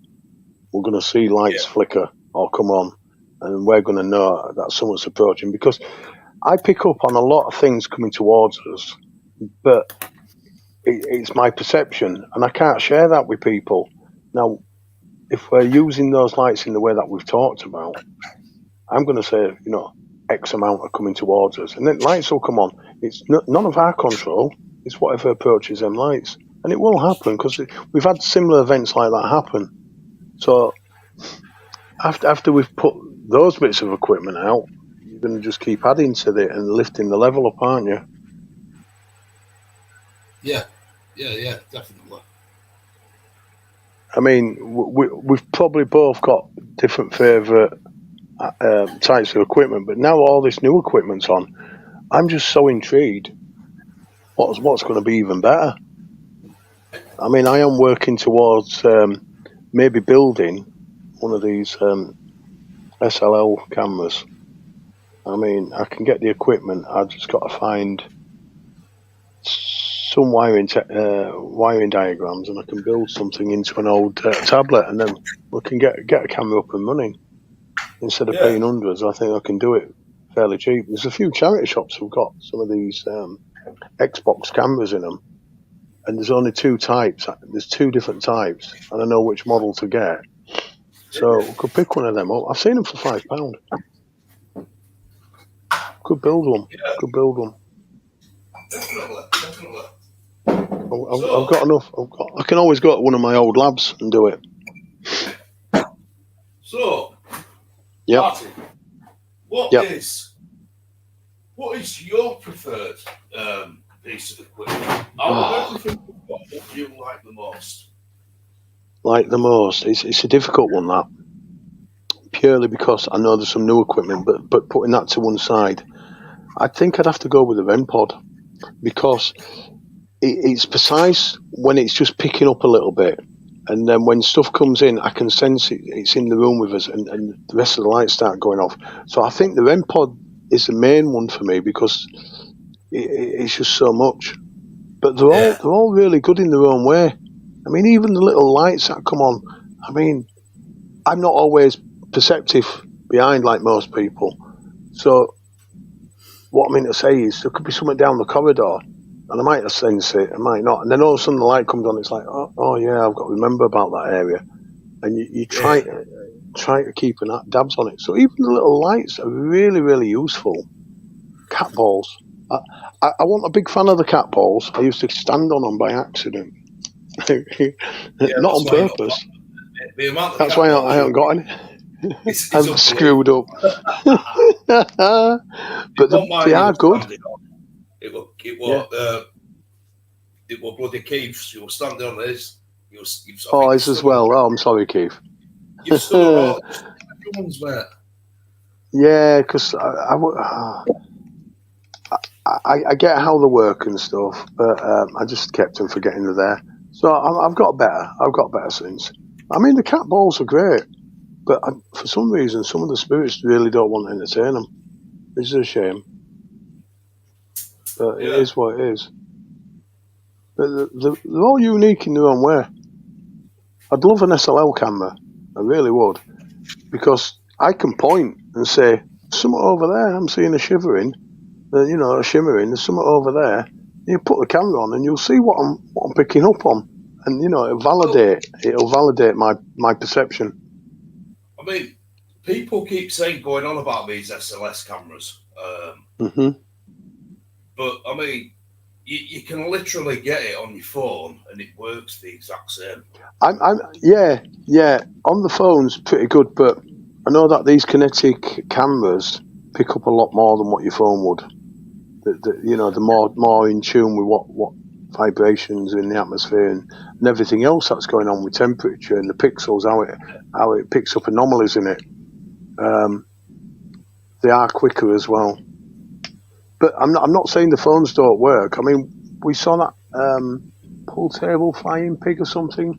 We're going to see lights flicker or come on, and we're going to know that someone's approaching. Because I pick up on a lot of things coming towards us, but it's my perception, and I can't share that with people. Now, if we're using those lights in the way that we've talked about, I'm going to say, X amount are coming towards us, and then lights will come on. It's none of our control. It's whatever approaches them lights, and it will happen because we've had similar events like that happen. So after we've put those bits of equipment out, you're going to just keep adding to it and lifting the level up, aren't you? Yeah, definitely. I mean, we've probably both got different favourite types of equipment, but now all this new equipment's on. I'm just so intrigued. What's going to be even better? I mean, I am working towards maybe building one of these SLL cameras. I mean, I can get the equipment. I've just got to find some wiring diagrams, and I can build something into an old tablet, and then we can get a camera up and running. Instead of paying hundreds, I think I can do it fairly cheap. There's a few charity shops who've got some of these Xbox cameras in them, and there's only two types. There's two different types, and I know which model to get. So we could pick one of them up. I've seen them for £5. Could build one. Could build one. Definitely. I've got enough. I can always go to one of my old labs and do it. So, yeah. Martin, what is your preferred piece of equipment? What do you like the most? Like the most? It's a difficult one, that. Purely because I know there's some new equipment, but putting that to one side, I think I'd have to go with the REM pod, because it's precise when it's just picking up a little bit, and then when stuff comes in, I can sense it's in the room with us, and the rest of the lights start going off. So I think the REM pod is the main one for me, because it's just so much. But they're all really good in their own way. I mean, even the little lights that come on, I mean, I'm not always perceptive behind like most people. So what I mean to say is there could be something down the corridor, and I might have sensed it, I might not. And then all of a sudden the light comes on, it's like, oh yeah, I've got to remember about that area. And you try to keep dabs on it. So even the little lights are really, really useful. Cat balls. I wasn't a big fan of the cat balls. I used to stand on them by accident. Not on purpose. That's why I haven't got any. I'm screwed up. But they are good. It was bloody Keith's. You were standing on this. It's as well. Oh, I'm sorry, Keith. You've stood on all the ones, mate. Yeah, because I get how they work and stuff, but I just kept them forgetting they're there. So I've got better since. I mean, the cat balls are great, but for some reason, some of the spirits really don't want to entertain them. Which is a shame. But it is what it is. But they're all unique in their own way. I'd love an SLL camera. I really would. Because I can point and say, something over there, I'm seeing a shivering, a shimmering, there's something over there. You put the camera on and you'll see what I'm picking up on. And, it'll validate my perception. I mean, people keep going on about these SLS cameras. But, I mean, you can literally get it on your phone and it works the exact same. Yeah. On the phone's pretty good, but I know that these kinetic cameras pick up a lot more than what your phone would. The more in tune with what vibrations are in the atmosphere and everything else that's going on with temperature and the pixels, how it picks up anomalies in it. They are quicker as well. But I'm not saying the phones don't work. I mean, we saw that pool table flying pig or something.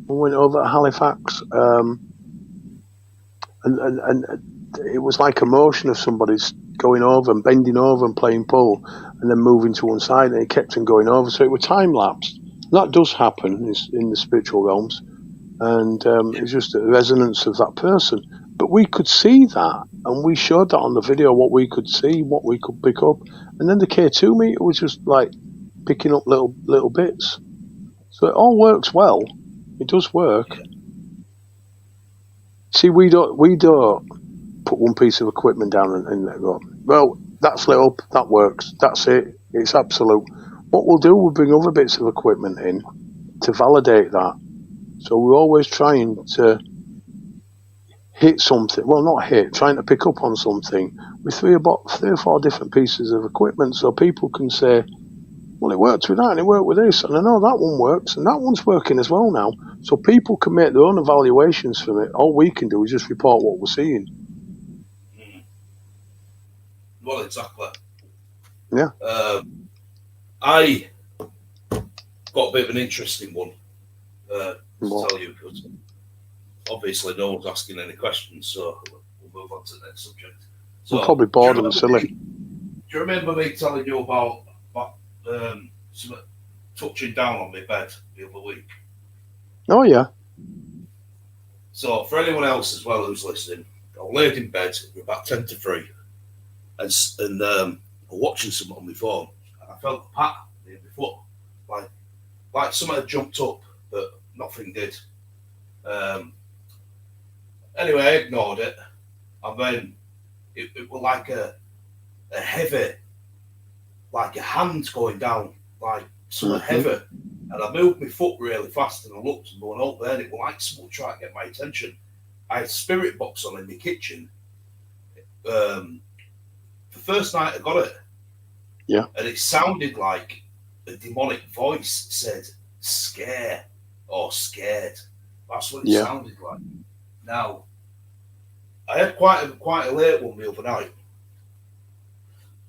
We went over to Halifax, and it was like a motion of somebody's going over and bending over and playing pool, and then moving to one side, and it kept on going over. So it was time lapsed. That does happen in the spiritual realms, and it's just the resonance of that person. But we could see that, and we showed that on the video, what we could see, what we could pick up, and then the K2 meter was just like picking up little bits. So it all works well. It does work. See, we don't put one piece of equipment down and go, well, that's lit up, that works, that's it, it's absolute. What we'll do, we'll bring other bits of equipment in to validate that. So we're always trying to hit something, well, not hit, trying to pick up on something with three or four different pieces of equipment, so people can say, well, it worked with that and it worked with this, and I know that one works and that one's working as well now. So people can make their own evaluations from it. All we can do is just report what we're seeing. Well, exactly. Yeah. I got a bit of an interesting one to tell you, because obviously no one's asking any questions, so we'll move on to the next subject. So, I'm probably bored and silly. Do you remember me telling you about touching down on my bed the other week? Oh, yeah. So, for anyone else as well who's listening, I laid in bed at about 10 to 3 and watching something on my phone, and I felt a pat near my foot, like something had jumped up, but nothing did. Anyway, I ignored it, and then it was like a heavy, like a hand going down, like something heavy. And I moved my foot really fast, and I looked and going up there, and it was like someone trying to get my attention. I had a spirit box on in the kitchen. The first night I got it, and it sounded like a demonic voice said "scare" or "scared." That's what it sounded like. Now, I had quite a late one the other night,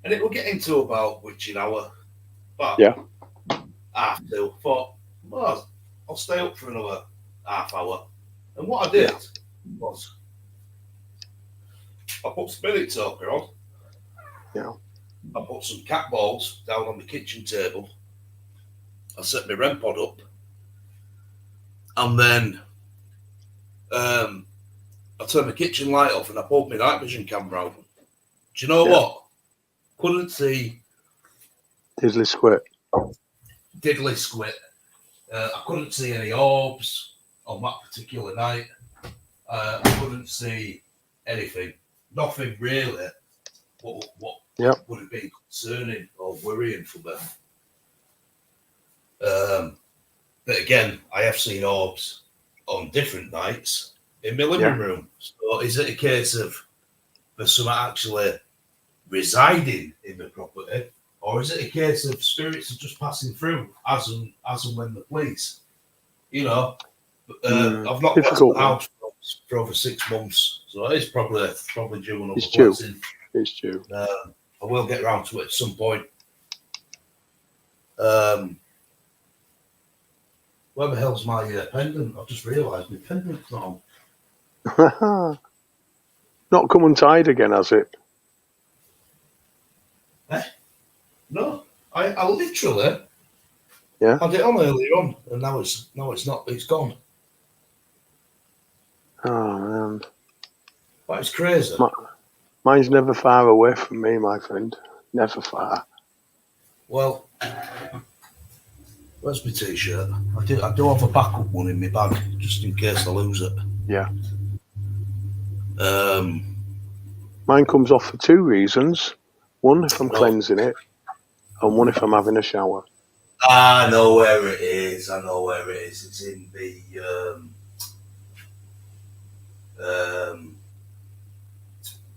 and it will get into about witching hour, but half two. Thought, well, I'll stay up for another half hour, and what I did was I put spirit talker on. Yeah. I put some cat balls down on the kitchen table. I set my REM pod up, and then I turned my kitchen light off and I pulled my night vision camera out. Do you know what? Couldn't see Diddly squid. I couldn't see any orbs on that particular night. I couldn't see anything. Nothing really. What would have been concerning or worrying for me. But again, I have seen orbs on different nights in my living room. So is it a case of there's someone actually residing in the property, or is it a case of spirits are just passing through as and when they please? You know, I've not left the house for over 6 months, so it is probably due another blessing. It's due. I will get around to it at some point. Where the hell's my pendant? I've just realised my pendant's not on. Not come untied again, has it? No, I literally had it on earlier on, and now it's not. It's gone. Oh man, That is crazy. Mine's never far away from me, my friend. Never far. Well, where's my t-shirt? I do have a backup one in my bag just in case I lose it. Yeah. Mine comes off for 2 reasons. One, if I'm cleansing it, and one, if I'm having a shower. I know where it is. It's in the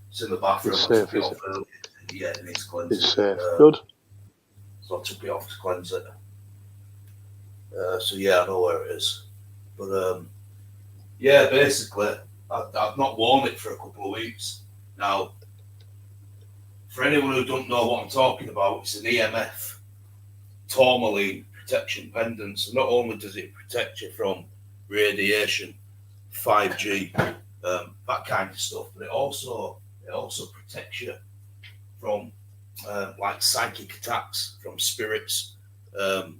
it's in the bathroom. It's safe, is it? Yeah, it needs cleansing. It's safe. Good. So I took it off to cleanse it. So yeah, I know where it is. But yeah, basically, I've not worn it for a couple of weeks now. For anyone who don't know what I'm talking about, it's an EMF tourmaline protection pendants. And not only does it protect you from radiation, 5G, that kind of stuff, but it also protects you from like psychic attacks from spirits. What It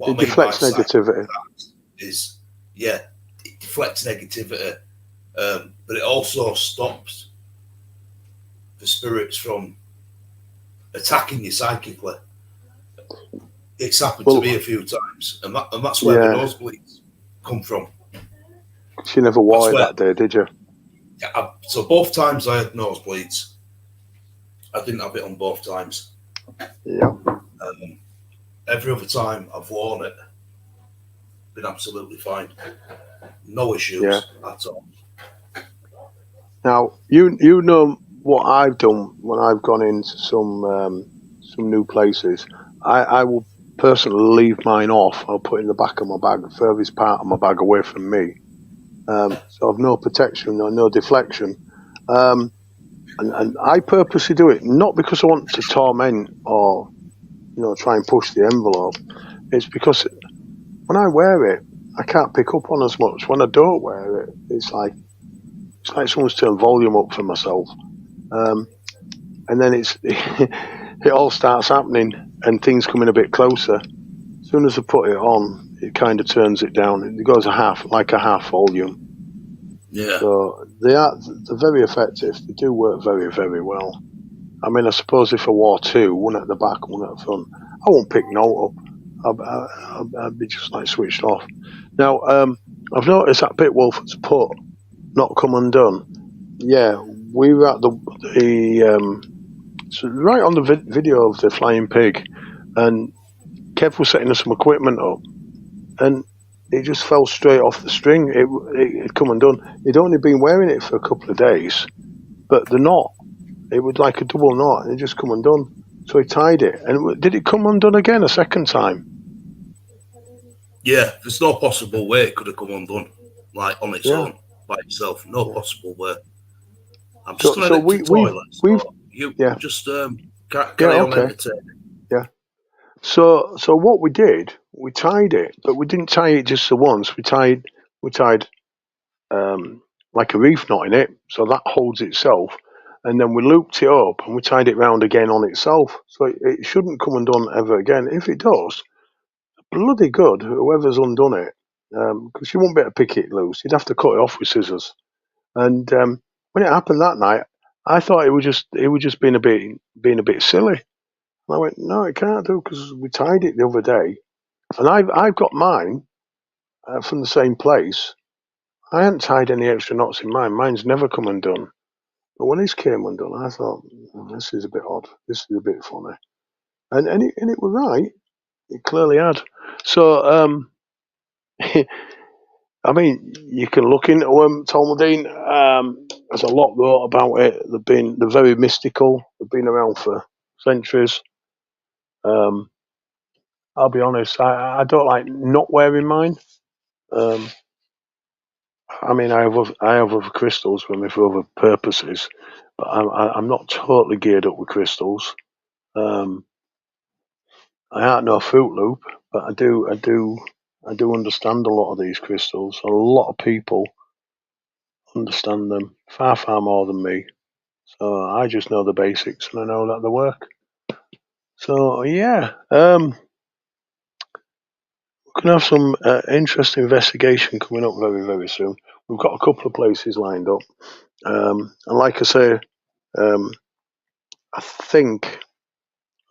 I mean by deflects psychic negativity. attacks is, yeah, it deflects negativity, but it also stops the spirits from attacking you psychically. It's happened to me a few times, and that's where the nosebleeds come from. She never wore it that day, did you? So both times I had nosebleeds. I didn't have it on both times. Yeah. Every other time I've worn it, been absolutely fine. No issues at all. Now you know what I've done when I've gone into some new places. I will personally leave mine off. I'll put it in the back of my bag, the furthest part of my bag away from me. So I've no protection or no deflection. And I purposely do it not because I want to torment or try and push the envelope. It's because when I wear it, I can't pick up on as much. When I don't wear it, it's like someone's turned volume up for myself. And then it all starts happening and things coming a bit closer. As soon as I put it on, it kind of turns it down. It goes a half volume. Yeah. So they're very effective. They do work very, very well. I mean, I suppose if I wore two, one at the back, one at the front, I won't pick no up. I'd be just like switched off. Now, I've noticed that bit Wolford's put, not come undone. Yeah, we were at so right on the video of the flying pig, and Kev was setting us some equipment up, and it just fell straight off the string. It come undone. He'd only been wearing it for a couple of days, but the knot, it was like a double knot, and it just come undone. So he tied it, and did it come undone again a second time? Yeah, there's no possible way it could have come undone, like on its own, by itself. No possible way. I'm just going to head to the toilet. Just carry on entertaining. Yeah. So what we did, we tied it, but we didn't tie it just the once. We tied like a reef knot in it, so that holds itself, and then we looped it up and we tied it round again on itself. So it shouldn't come undone ever again. If it does, bloody good, whoever's undone it, because you won't be able to pick it loose. You'd have to cut it off with scissors. And when it happened that night, I thought it was just being a bit silly. And I went, no, it can't do, because we tied it the other day, and I've got mine from the same place. I hadn't tied any extra knots in mine. Mine's never come undone. But when his came undone, I thought, this is a bit odd. This is a bit funny. And it was right. It clearly had. So, I mean, you can look into them, Talmudine. There's a lot wrote about it. They're very mystical. They've been around for centuries. I'll be honest, I don't like not wearing mine. I mean, I have other crystals with me for other purposes, but I'm not totally geared up with crystals. I aren't no Fruit Loop, but I do understand a lot of these crystals. A lot of people understand them far more than me. So I just know the basics and I know that they work. So yeah, we're gonna have some interesting investigation coming up very, very soon. We've got a couple of places lined up, and like I say, I think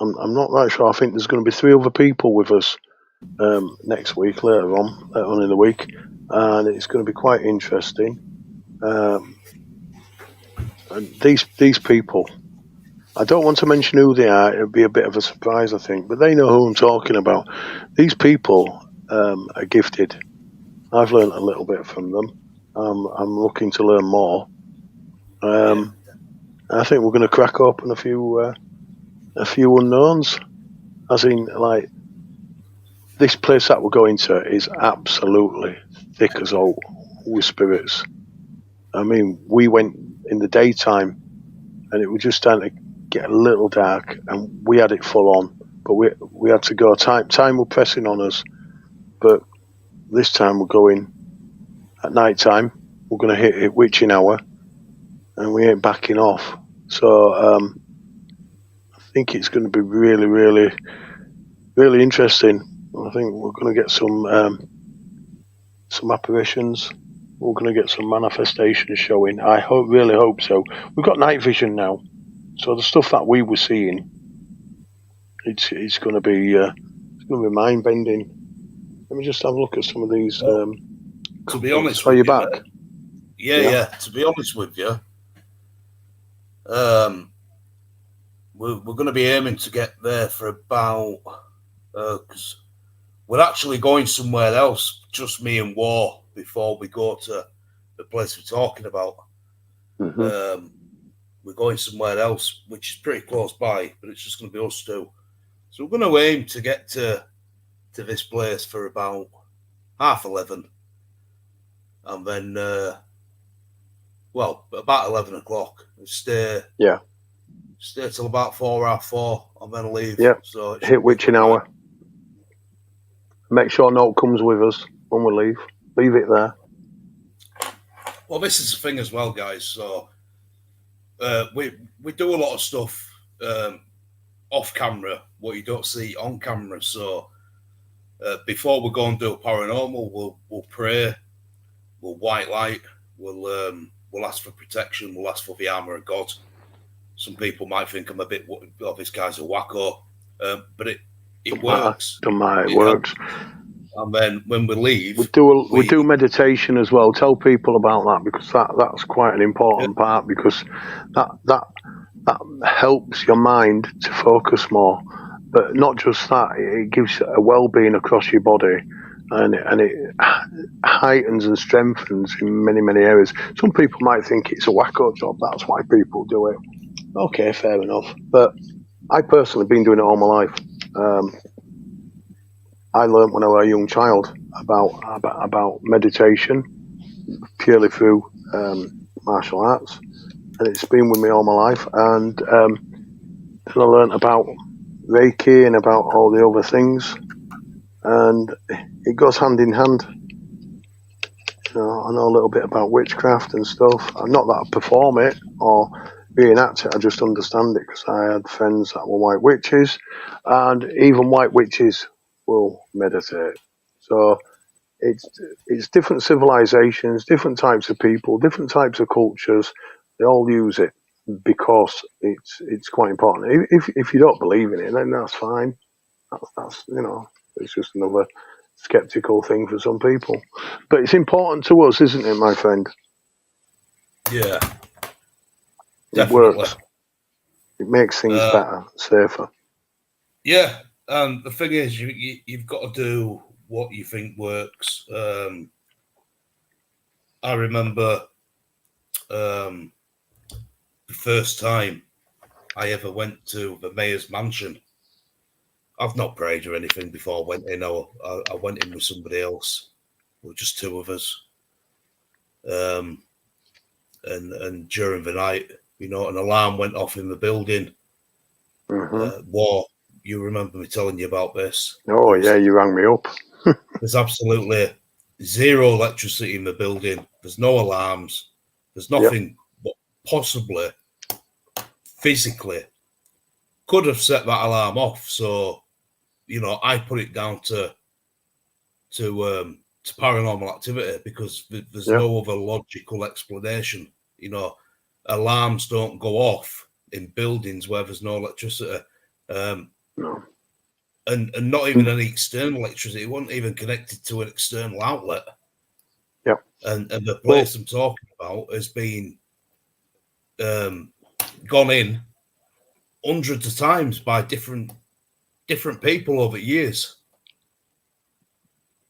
I'm not right sure. I think there's going to be 3 other people with us next week, later on in the week, and it's going to be quite interesting. And these people, I don't want to mention who they are. It'll be a bit of a surprise, I think, but they know who I'm talking about. These people are gifted. I've learned a little bit from them. I'm looking to learn more. I think we're going to crack open a few unknowns. As in, like, this place that we're going to is absolutely thick as oak with spirits. I mean, we went in the daytime, and it was just starting to get a little dark, and we had it full on. but we had to go. Time were pressing on us, but this time we're going at night time. We're going to hit witching hour, and we ain't backing off. So I think it's going to be really, really, really interesting. I think we're going to get some apparitions. We're going to get some manifestations showing. I really hope so. We've got night vision now, so the stuff that we were seeing, it's going to be mind bending. Let me just have a look at some of these. To be honest, are you back? Yeah. To be honest with you, we're going to be aiming to get there for about. Because we're actually going somewhere else, just me and War, before we go to the place we're talking about. Mm-hmm. We're going somewhere else, which is pretty close by, but it's just going to be us two. So we're going to aim to get to this place for about 11:30, and then, about 11 o'clock. Stay till about 4:30, and then leave. Yeah. So hit witching hour. Make sure Note comes with us when we leave. Leave it there. Well, this is the thing as well, guys. So we do a lot of stuff off camera, what you don't see on camera. So before we go and do a paranormal, we'll pray, we'll white light, we'll ask for protection, we'll ask for the armor of God. Some people might think I'm a bit, this guy's a wacko, but it works. Don't matter, it works. And then when we leave, we do meditation as well. Tell people about that, because that's quite an important part, because that helps your mind to focus more. But not just that, it gives a well-being across your body, and it heightens and strengthens in many, many areas. Some people might think it's a wacko job, that's why people do it. Okay, fair enough. But I personally have been doing it all my life. I learned when I was a young child about meditation purely through martial arts, and it's been with me all my life. And then I learned about Reiki and about all the other things, and it goes hand in hand. I know a little bit about witchcraft and stuff. Not that I perform it or reenact it, I just understand it because I had friends that were white witches, and even white witches will meditate. So it's different civilizations, different types of people, different types of cultures. They all use it because it's quite important. If you don't believe in it, then that's fine. That's it's just another skeptical thing for some people. But it's important to us, isn't it, my friend? Yeah. It Definitely. works. It makes things better, safer. Yeah, and the thing is, you've got to do what you think works. I remember the first time I ever went to the mayor's mansion. I've not prayed or anything before I went in. I went in with somebody else. There were just two of us. And during the night, an alarm went off in the building. Mm-hmm. War. You remember me telling you about this? Oh, yeah, you rang me up. There's absolutely zero electricity in the building. There's no alarms. There's nothing but possibly physically could have set that alarm off. So, I put it down to paranormal activity because there's no other logical explanation. Alarms don't go off in buildings where there's no electricity. No. And not even any external electricity. It wasn't even connected to an external outlet. Yeah. And the place I'm talking about has been gone in hundreds of times by different people over years.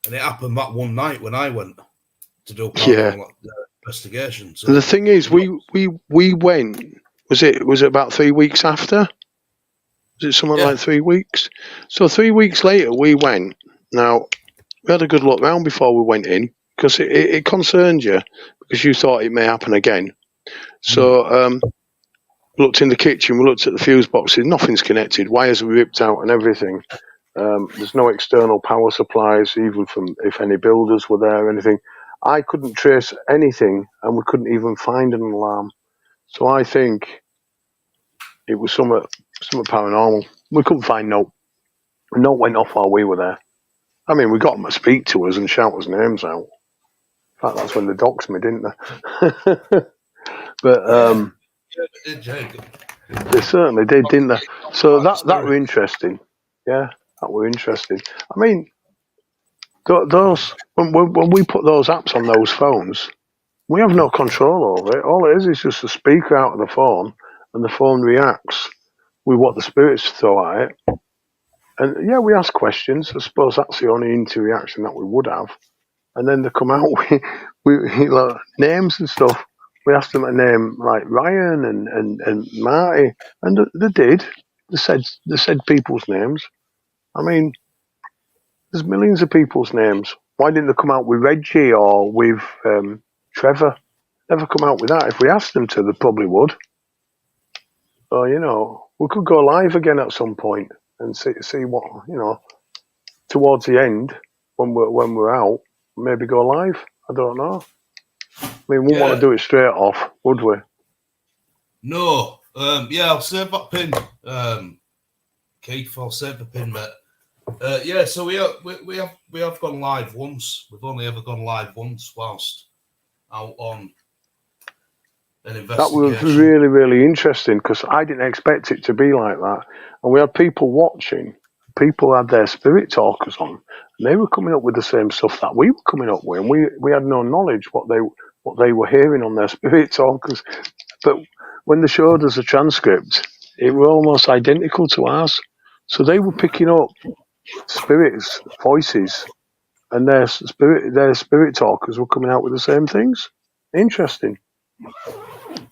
And it happened that one night when I went to do a paranormal investigation. So the thing is, we went. Was it about 3 weeks after? Was it something like 3 weeks? So 3 weeks later, we went. Now, we had a good look round before we went in because it concerned you because you thought it may happen again. So looked in the kitchen, we looked at the fuse boxes, nothing's connected, wires are ripped out and everything. There's no external power supplies, even from if any builders were there or anything. I couldn't trace anything, and we couldn't even find an alarm. So I think it was somewhat paranormal. We couldn't find no went off while we were there. I mean, we got them to speak to us and shout us names out. In fact, that's when they doxed me, didn't they? But they certainly did, didn't they? So that were interesting. Yeah, that were interesting. I mean, those when we put those apps on those phones, we have no control over it. All it is just a speaker out of the phone, and the phone reacts with what the spirits throw at it. And yeah, we ask questions. I suppose that's the only interaction that we would have. And then they come out with like, names and stuff. We asked them to name like Ryan and Marty, and they did. They said people's names. I mean, there's millions of people's names. Why didn't they come out with Reggie or with Trevor? Never come out with that. If we asked them to, they probably would. So we could go live again at some point and see what towards the end when we're out. Maybe go live. I don't know. I mean, we want to do it straight off, would we? No. I'll save that pin. Keith, I'll save the pin, mate. So we have gone live once. We've only ever gone live once whilst out on an investigation. That was really, really interesting because I didn't expect it to be like that. And we had people watching. People had their spirit talkers on, and they were coming up with the same stuff that we were coming up with, and we had no knowledge what they were hearing on their spirit talkers. But when they showed us a transcript, it were almost identical to ours. So they were picking up spirits, voices, and their spirit talkers were coming out with the same things. Interesting.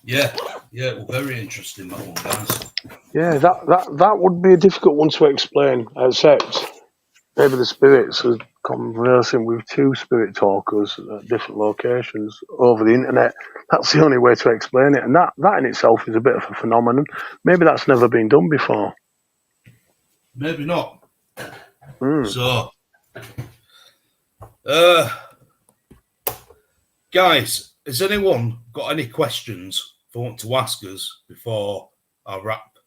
Yeah, well, very interesting, that one, guys. Yeah, that would be a difficult one to explain, except maybe the spirits are conversing with two spirit talkers at different locations over the internet. That's the only way to explain it, and that in itself is a bit of a phenomenon. Maybe that's never been done before. Maybe not. So, guys, has anyone got any questions they want to ask us before I wrap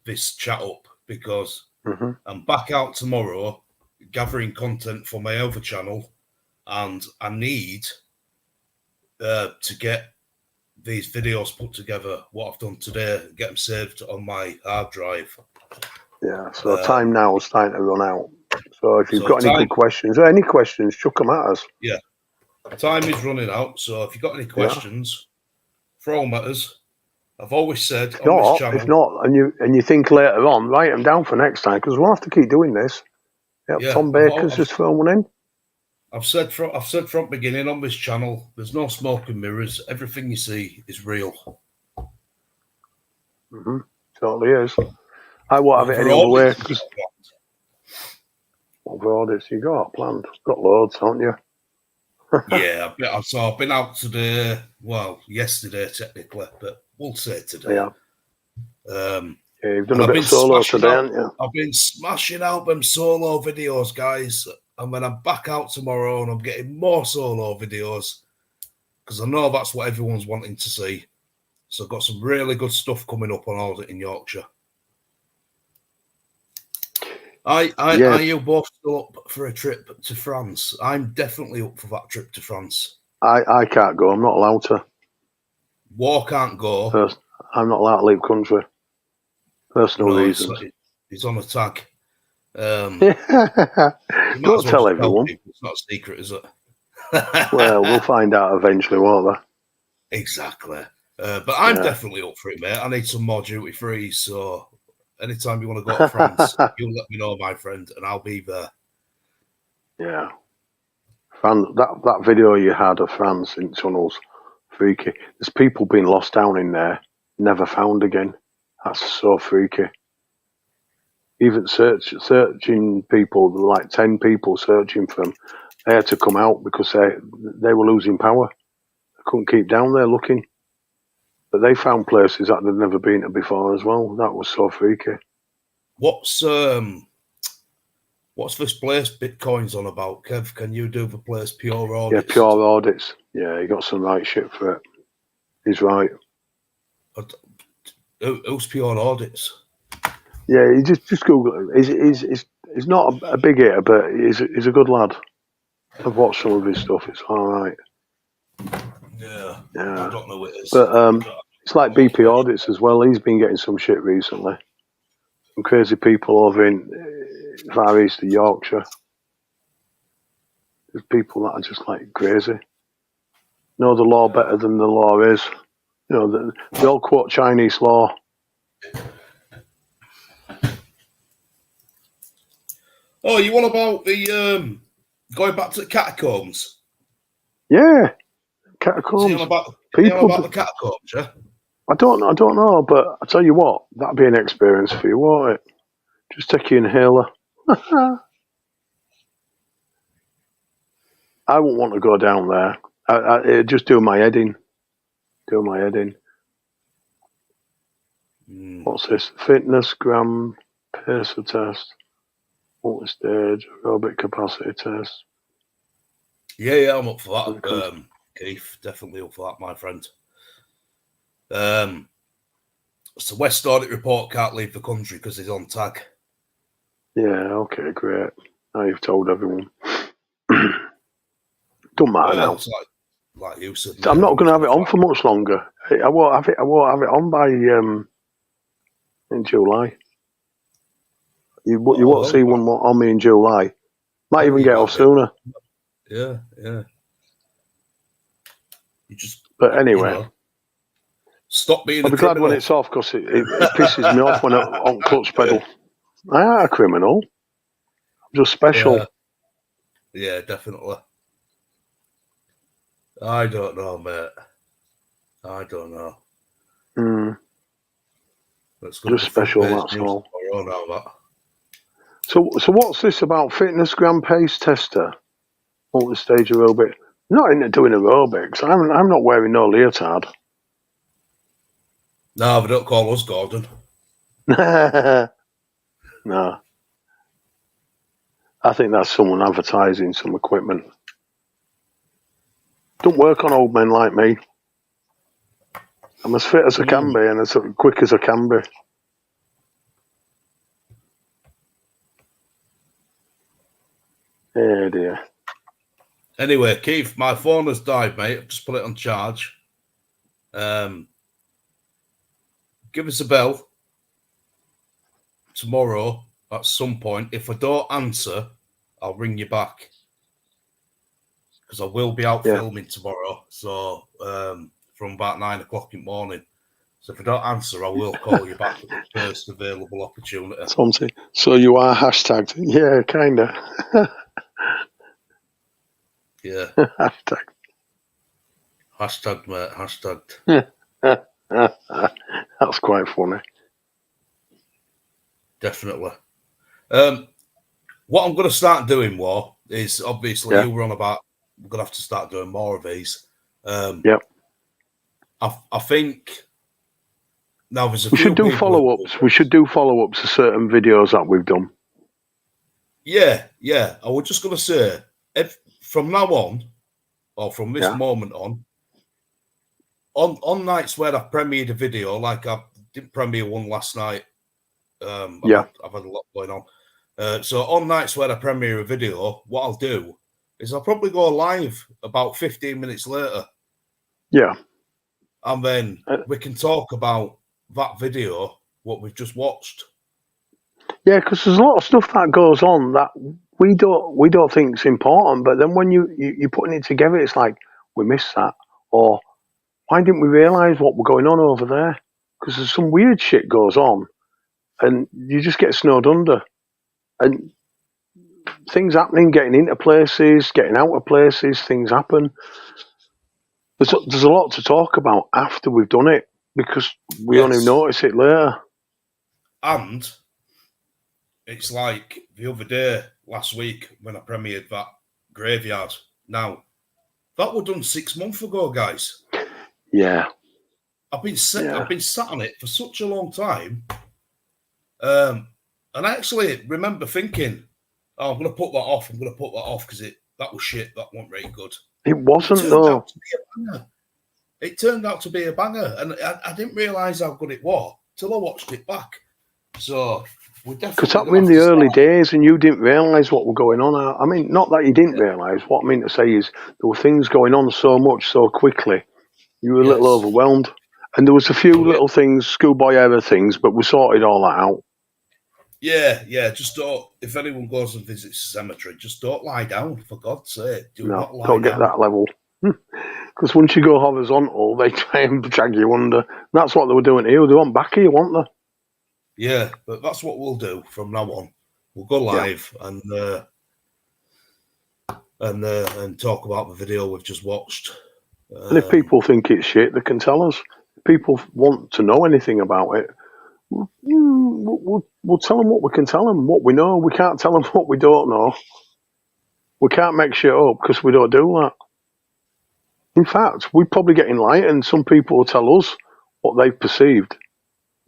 this chat up? Because I'm back out tomorrow gathering content for my other channel, and I need to get these videos put together, what I've done today, get them saved on my hard drive. Yeah, so time now is starting to run out. So if you've got any good questions, or any questions, chuck them at us. Yeah, time is running out, so if you've got any questions, throw them at us. I've always said on this channel, if not, and you think later on, write them down for next time, because we'll have to keep doing this. Yep, Tom Baker's just thrown one in. I've said from the beginning on this channel, there's no smoke and mirrors. Everything you see is real. Totally is. I won't have it any other way. What audits you got planned? Got loads, haven't you? Yeah, I've been out today. Well, yesterday technically, but we'll say today. Yeah. You've done a bit of solo today, haven't you? I've been smashing out them solo videos, guys. And when I'm back out tomorrow and I'm getting more solo videos, because I know that's what everyone's wanting to see. So I've got some really good stuff coming up on Audit in Yorkshire. Are you both still up for a trip to France? I'm definitely up for that trip to France. I can't go. I'm not allowed to. War can't go. I'm not allowed to leave country. Personal reasons. He's on a tag. Don't tell everyone. It's not a secret, is it? Well, we'll find out eventually, won't we? Exactly. But I'm definitely up for it, mate. I need some more duty free, so anytime you want to go to France, you'll let me know, my friend, and I'll be there. Yeah. That video you had of France in tunnels, freaky. There's people being lost down in there, never found again. That's so freaky. Even searching people, like 10 people searching for them, they had to come out because they were losing power. They couldn't keep down there looking. But they found places that they'd never been to before as well. That was so freaky. What's this place Bitcoin's on about, Kev? Can you do the place pure audits? Yeah, pure audits. Yeah, he got some right shit for it. He's right. Who's pure audits? Yeah, you just Google it. He's not a big hitter, but he's a good lad. I've watched some of his stuff. It's all right. Yeah. Yeah. I don't know what it is. But it's like BP audits as well. He's been getting some shit recently. Some crazy people over in far east of Yorkshire. There's people that are just like crazy. Know the law better than the law is. You know, they all quote Chinese law. Oh, you want about the going back to the catacombs? Yeah, catacombs. You on about the catacombs, yeah? I don't know, but I tell you what, that'd be an experience for you, won't it? Just take your inhaler. I wouldn't want to go down there. It'd just do my head in. What's this? Fitness gram pacer test. Multi-stage aerobic capacity test. Yeah, I'm up for that. Keith, definitely up for that, my friend. So West Audit Report can't leave the country because he's on tag. Yeah, okay, great. Now you've told everyone. Don't matter now. It's like you said. I'm not going to have it on for much longer. I won't have it on by in July. You won't see one more on me in July. Might even get off sooner. Yeah. But anyway, stop being. I'll be glad when it's off because it pisses me off when I'm on clutch pedal. I am a criminal. I'm just special. Yeah, definitely. I don't know, mate. I don't know. Just special, that's all. So what's this about fitness gram pace tester? Multi-stage aerobic. Not into doing aerobics. I'm not wearing no leotard. No, but don't call us Gordon. No. I think that's someone advertising some equipment. Don't work on old men like me. I'm as fit as I can be and as quick as I can be. Yeah, dear. Anyway, Keith, my phone has died, mate. I've just put it on charge. Give us a bell tomorrow at some point. If I don't answer, I'll ring you back. Because I will be out filming tomorrow. So from about 9 o'clock in the morning. So if I don't answer, I will call you back at the first available opportunity. So you are hashtagged. Yeah, kind of. Yeah. Hashtagged, mate. Hashtagged. That's quite funny. Definitely. What I'm going to start doing, War, is obviously you were on about we're going to have to start doing more of these. Yep. I think now there's a we few should do follow-ups. We should do follow-ups to certain videos that we've done. Yeah. I was just going to say, if from now on, or from this moment on nights where I've premiered a video, like I didn't premiere one last night. I've had a lot going on. So on nights where I premiere a video, what I'll do is I'll probably go live about 15 minutes later. Yeah. And then we can talk about that video, what we've just watched. Yeah, because there's a lot of stuff that goes on that we don't think is important, but then when you're putting it together, it's like we missed that, or why didn't we realise what was going on over there? Because there's some weird shit goes on, and you just get snowed under, and things happening, getting into places, getting out of places, things happen. There's a lot to talk about after we've done it because we only notice it later. And it's like the other day, last week, when I premiered that Graveyard. Now, that was done 6 months ago, guys. Yeah. I've been Yeah. I've been sat on it for such a long time, and I actually remember thinking, "Oh, I'm going to put that off. I'm going to put that off because that was shit. That wasn't very good." It But it wasn't, turned out though. to be a banger. It turned out to be a banger, and I didn't realise how good it was till I watched it back. So we're Because definitely that going was to in have the to early start. days and you didn't realise what was going on. I mean, not that you didn't realise. What I mean to say is there were things going on so much so quickly. You were a little Yes. overwhelmed. And there was a few Yeah. little things, schoolboy error things, but we sorted all that out. Yeah. Just don't. If anyone goes and visits the cemetery, just don't lie down. For God's sake, do No, not lie don't get down. that level. Because once you go horizontal, they try and drag you under. That's what they were doing here. They want back here, weren't they? Yeah, but that's what we'll do from now on. We'll go live and talk about the video we've just watched. And if people think it's shit, they can tell us. If people want to know anything about it, we'll tell them what we can tell them, what we know. We can't tell them what we don't know. We can't make shit up because we don't do that. In fact, we probably get enlightened. Some people will tell us what they've perceived.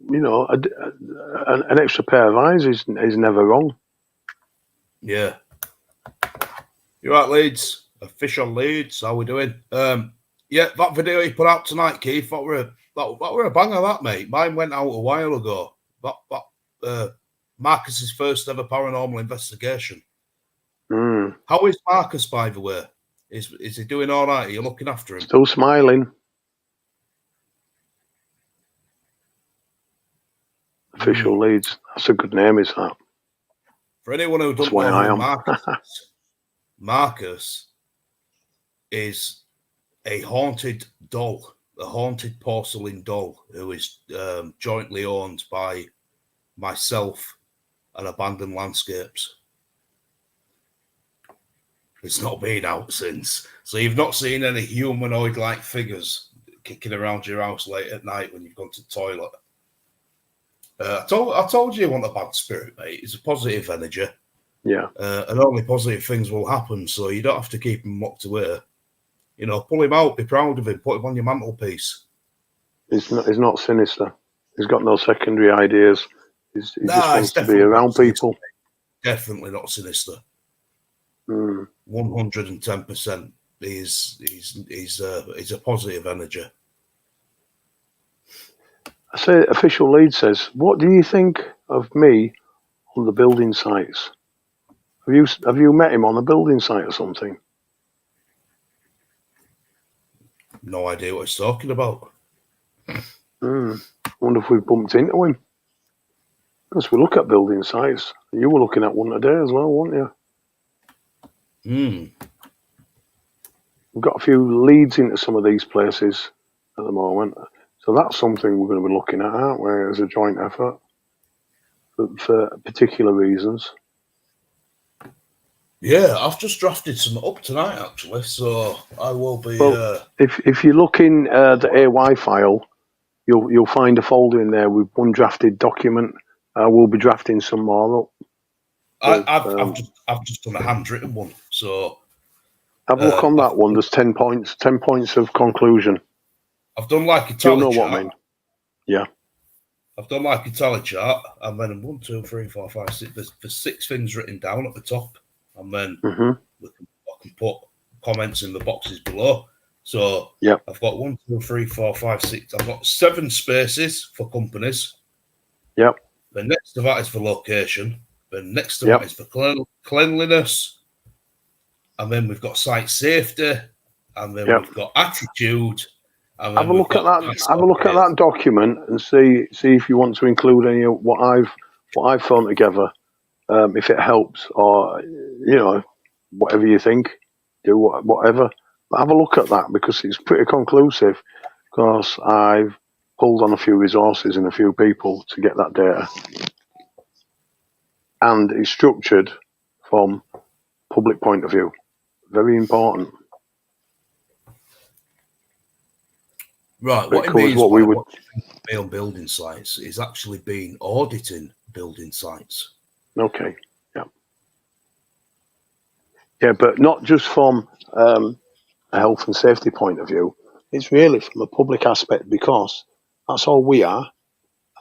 You know, an extra pair of eyes is never wrong. Yeah. You're right, Leeds. A fish on Leeds. How we doing? Yeah, that video you put out tonight, Keith, that were a banger, that, mate. Mine went out a while ago. That Marcus's first ever paranormal investigation. Mm. How is Marcus, by the way? Is he doing all right? Are you looking after him? Still smiling. Official Leeds. That's a good name, is that? For anyone who doesn't know who Marcus is, Marcus is a haunted doll, a haunted porcelain doll who is jointly owned by myself and Abandoned Landscapes. It's not been out since. So you've not seen any humanoid-like figures kicking around your house late at night when you've gone to the toilet. I told you want a bad spirit, mate. It's a positive energy. Yeah. And only positive things will happen, so you don't have to keep him locked away. You know, pull him out, be proud of him, put him on your mantelpiece. He's not sinister. He's got no secondary ideas. He just wants to be around people. Definitely not sinister. 110%. He's a positive energy. I say, official lead says, "What do you think of me on the building sites? Have you met him on a building site or something?" No idea what he's talking about. Wonder if we've bumped into him. Because we look at building sites. You were looking at one today as well, weren't you? We've got a few leads into some of these places at the moment. So that's something we're going to be looking at, aren't we, as a joint effort for particular reasons. Yeah, I've just drafted some up tonight, actually, so I will be... Well, if you look in the AY file, you'll find a folder in there with one drafted document. We'll be drafting some more up. I've just done a handwritten one, so... Have a look on that one. There's 10 points. 10 points of conclusion. I've done like a tally chart. You'll know what I mean. Yeah. I've done like a tally chart, and then 1, 2, 3, 4, 5, 6. There's 6 things written down at the top, and then I can put comments in the boxes below. So I've got 1, 2, 3, 4, 5, 6. I've got 7 spaces for companies. Yep. The next to that is for location. The next to that is for cleanliness. And then we've got site safety. And then we've got attitude. And then have a look at that. Have a look at that document and see if you want to include any of what I've thrown together. If it helps, or whatever you think, do whatever. But have a look at that because it's pretty conclusive. Because I've pulled on a few resources and a few people to get that data, and it's structured from public point of view. Very important. Right, what it means what we would be on building sites is actually being auditing building sites. Okay, yeah, but not just from a health and safety point of view. It's really from a public aspect because That's all we are.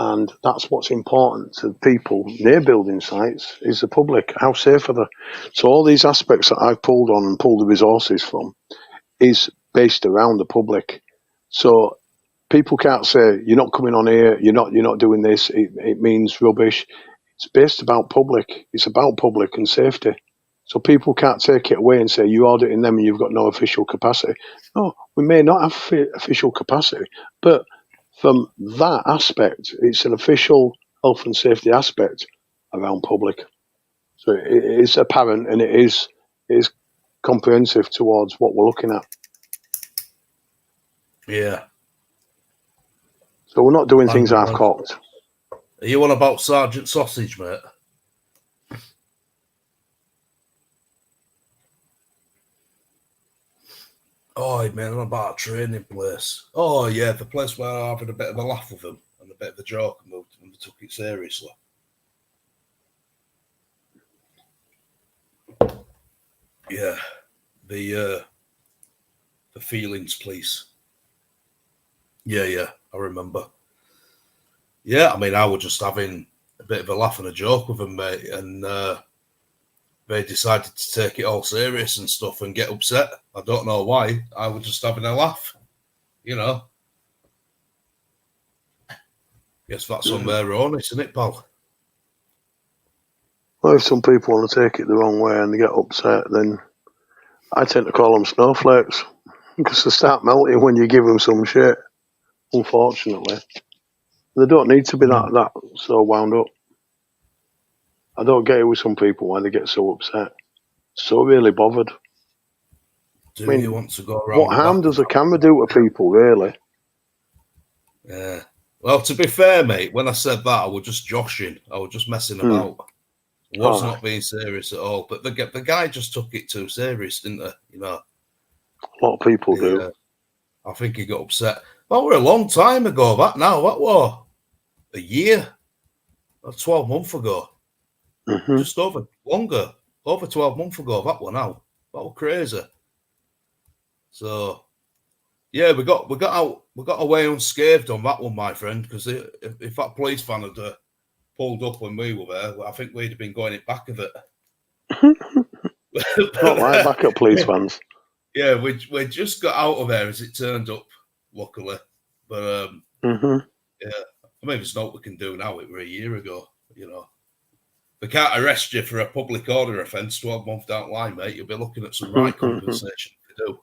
And that's what's important to people near building sites is the public. How safe are they? So all these aspects that I've pulled on and pulled the resources from is based around the public. So people can't say you're not coming on here, you're not doing this. It means rubbish. It's based about public. It's about public and safety. So people can't take it away and say you're auditing them and you've got no official capacity. No, we may not have official capacity, but from that aspect, it's an official health and safety aspect around public. So it is apparent and it is comprehensive towards what we're looking at. Yeah. So we're not doing things half-cocked. Are you on about Sergeant Sausage, mate? Oh, man, I'm about a training place. Oh, yeah, the place where I had a bit of a laugh with them and a bit of a joke and they took it seriously. Yeah, the feelings, please. Yeah, I remember. Yeah, I mean, I was just having a bit of a laugh and a joke with them, mate, and they decided to take it all serious and stuff and get upset. I don't know why. I was just having a laugh, you know. Guess that's on their own, isn't it, pal? Well, if some people want to take it the wrong way and they get upset, then I tend to call them snowflakes because they start melting when you give them some shit, unfortunately. They don't need to be that so wound up. I don't get it with some people why they get so upset. So really bothered. Do you want to go around? What harm does a camera do to people, really? Yeah. Well, to be fair, mate, when I said that, I was just joshing. I was just messing about. Was not being serious at all. But the guy just took it too serious, didn't he? You know. A lot of people do. I think he got upset. That were a long time ago, that now. That was a year. 12 months ago. Mm-hmm. Just over 12 months ago, that one now. That was crazy. So yeah, we got away unscathed on that one, my friend, because if that police van had pulled up when we were there, I think we'd have been going it back of it. Not like backup police vans. Yeah, we just got out of there as it turned up, luckily. But yeah, I mean, there's not we can do now. It were a year ago, you know. They can't arrest you for a public order offence 12 months down the line, mate. You'll be looking at some right compensation to do.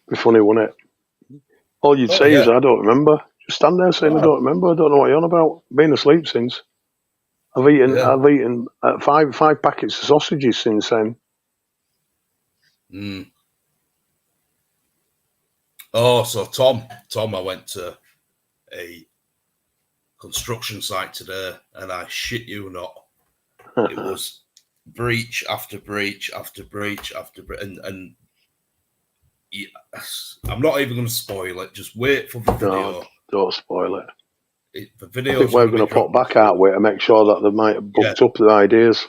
Be funny, wouldn't it? All you'd say is, I don't remember. Just stand there saying, I don't remember. I don't know what you're on about. Been asleep since. I've eaten 5 packets of sausages since then. Oh, so Tom, I went to a construction site today, and I shit you not, it was breach after breach after breach after breach, and yes, I'm not even going to spoil it. Just wait for the video. No, don't spoil it. The video. I think we're going to pop back our way to make sure that they might have booked up their ideas.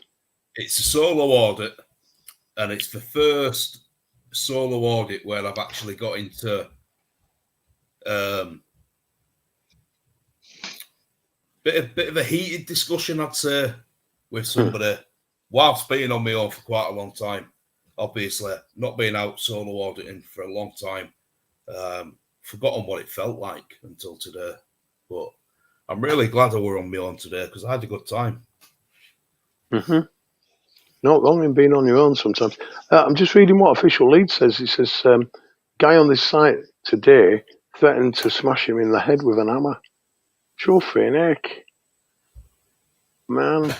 It's a solo audit, and it's the first solo audit where I've actually got into bit of a heated discussion, I'd say, with somebody whilst being on my own for quite a long time. Obviously, not being out solo auditing for a long time. Forgotten what it felt like until today. But I'm really glad I were on my own today because I had a good time. Not wrong in being on your own sometimes. I'm just reading what official lead says. He says, guy on this site today threatened to smash him in the head with an hammer. Truthing, heck. Man,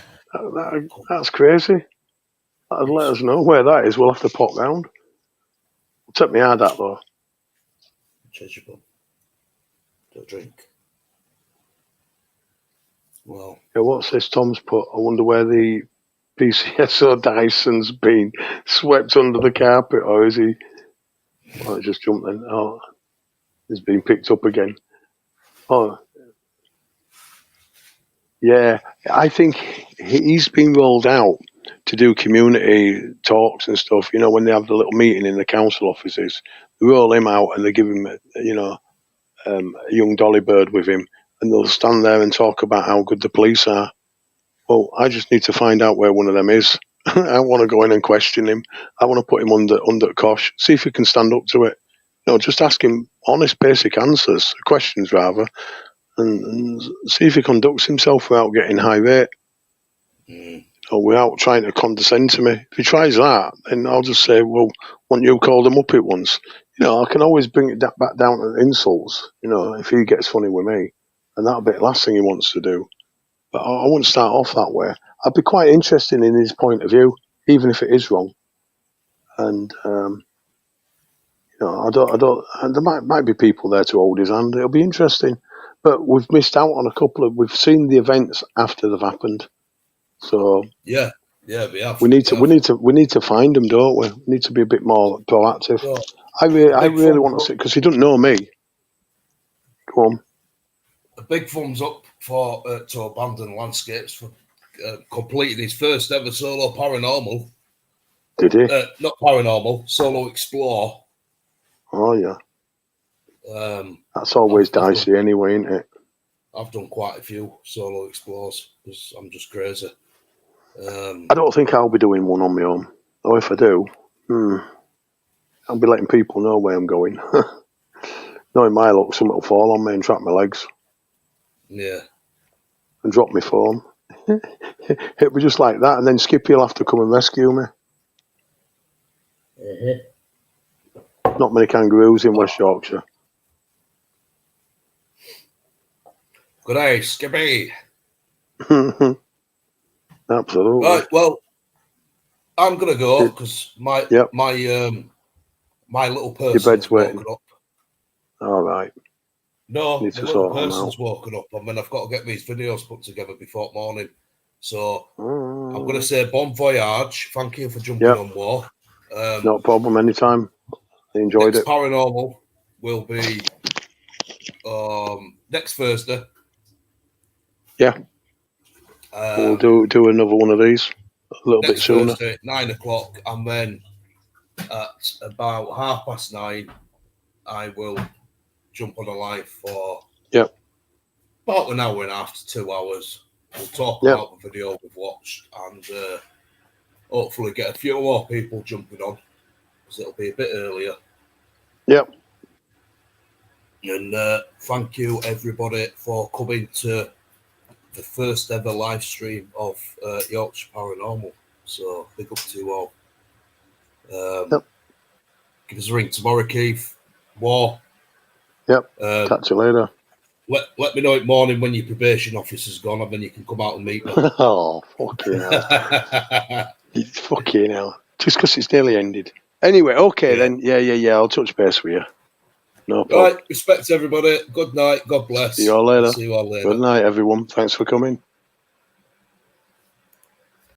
that's crazy. That'd let us know where that is. We'll have to pop round. Take me hard that though. Changeable. Don't drink. Well. Yeah, what's this Tom's put? I wonder where the PCSO Dyson's been swept under the carpet, or is he? Oh, it just jumped in. Oh, it's been picked up again. Oh, yeah. I think he's been rolled out to do community talks and stuff. You know, when they have the little meeting in the council offices, they roll him out and they give him, a young dolly bird with him, and they'll stand there and talk about how good the police are. Well, I just need to find out where one of them is. I want to go in and question him. I want to put him under cosh, see if he can stand up to it. Just ask him honest, basic answers, questions rather, and see if he conducts himself without getting irate or without trying to condescend to me. If he tries that, then I'll just say, well, won't you call them up at once? I can always bring it back down to insults, if he gets funny with me. And that'll be the last thing he wants to do. But I wouldn't start off that way. I'd be quite interested in his point of view, even if it is wrong. And, I don't, and there might be people there to hold his hand. It'll be interesting. But we've missed out on we've seen the events after they've happened. So yeah, we have. We need to find him, don't we? We need to be a bit more proactive. So, I really want to see, because he doesn't know me. Go on. A big thumbs up for to Abandoned Landscapes for completing his first ever solo paranormal. Did he? Not paranormal, solo explore. Oh yeah. That's always dicey anyway, isn't it? I've done quite a few solo explores because I'm just crazy. I don't think I'll be doing one on my own. Or if I do, I'll be letting people know where I'm going. Knowing my luck, something will fall on me and trap my legs. Yeah. And drop my phone. It'll be just like that, and then Skippy will have to come and rescue me. Not many kangaroos in West Yorkshire. Good day, Skippy. Absolutely. Right, well, I'm gonna go because my little person's woken up. All right. No, the little person's woken up, and then I've got to get these videos put together before morning. So I'm gonna say bon voyage. Thank you for jumping on board. No problem. Anytime. I enjoyed it. Paranormal will be next Thursday. Yeah. We'll do another one of these a little bit sooner. Thursday, 9 o'clock, and then at about 9:30, I will jump on a live for about an hour and a half to 2 hours. We'll talk about the video we've watched and hopefully get a few more people jumping on because it'll be a bit earlier. Yep. And thank you everybody for coming to the first ever live stream of Yorkshire Paranormal. So big up to you all. Give us a ring tomorrow, Keith. War. Yep. Catch you later. Let me know in morning when your probation officer's gone, and then you can come out and meet me. Oh, fucking hell. Fucking hell. Just because it's nearly ended. Anyway, okay then. Yeah. I'll touch base with you. No problem. Right, respect everybody. Good night. God bless. See you all later. See you all later. Good night, everyone. Thanks for coming.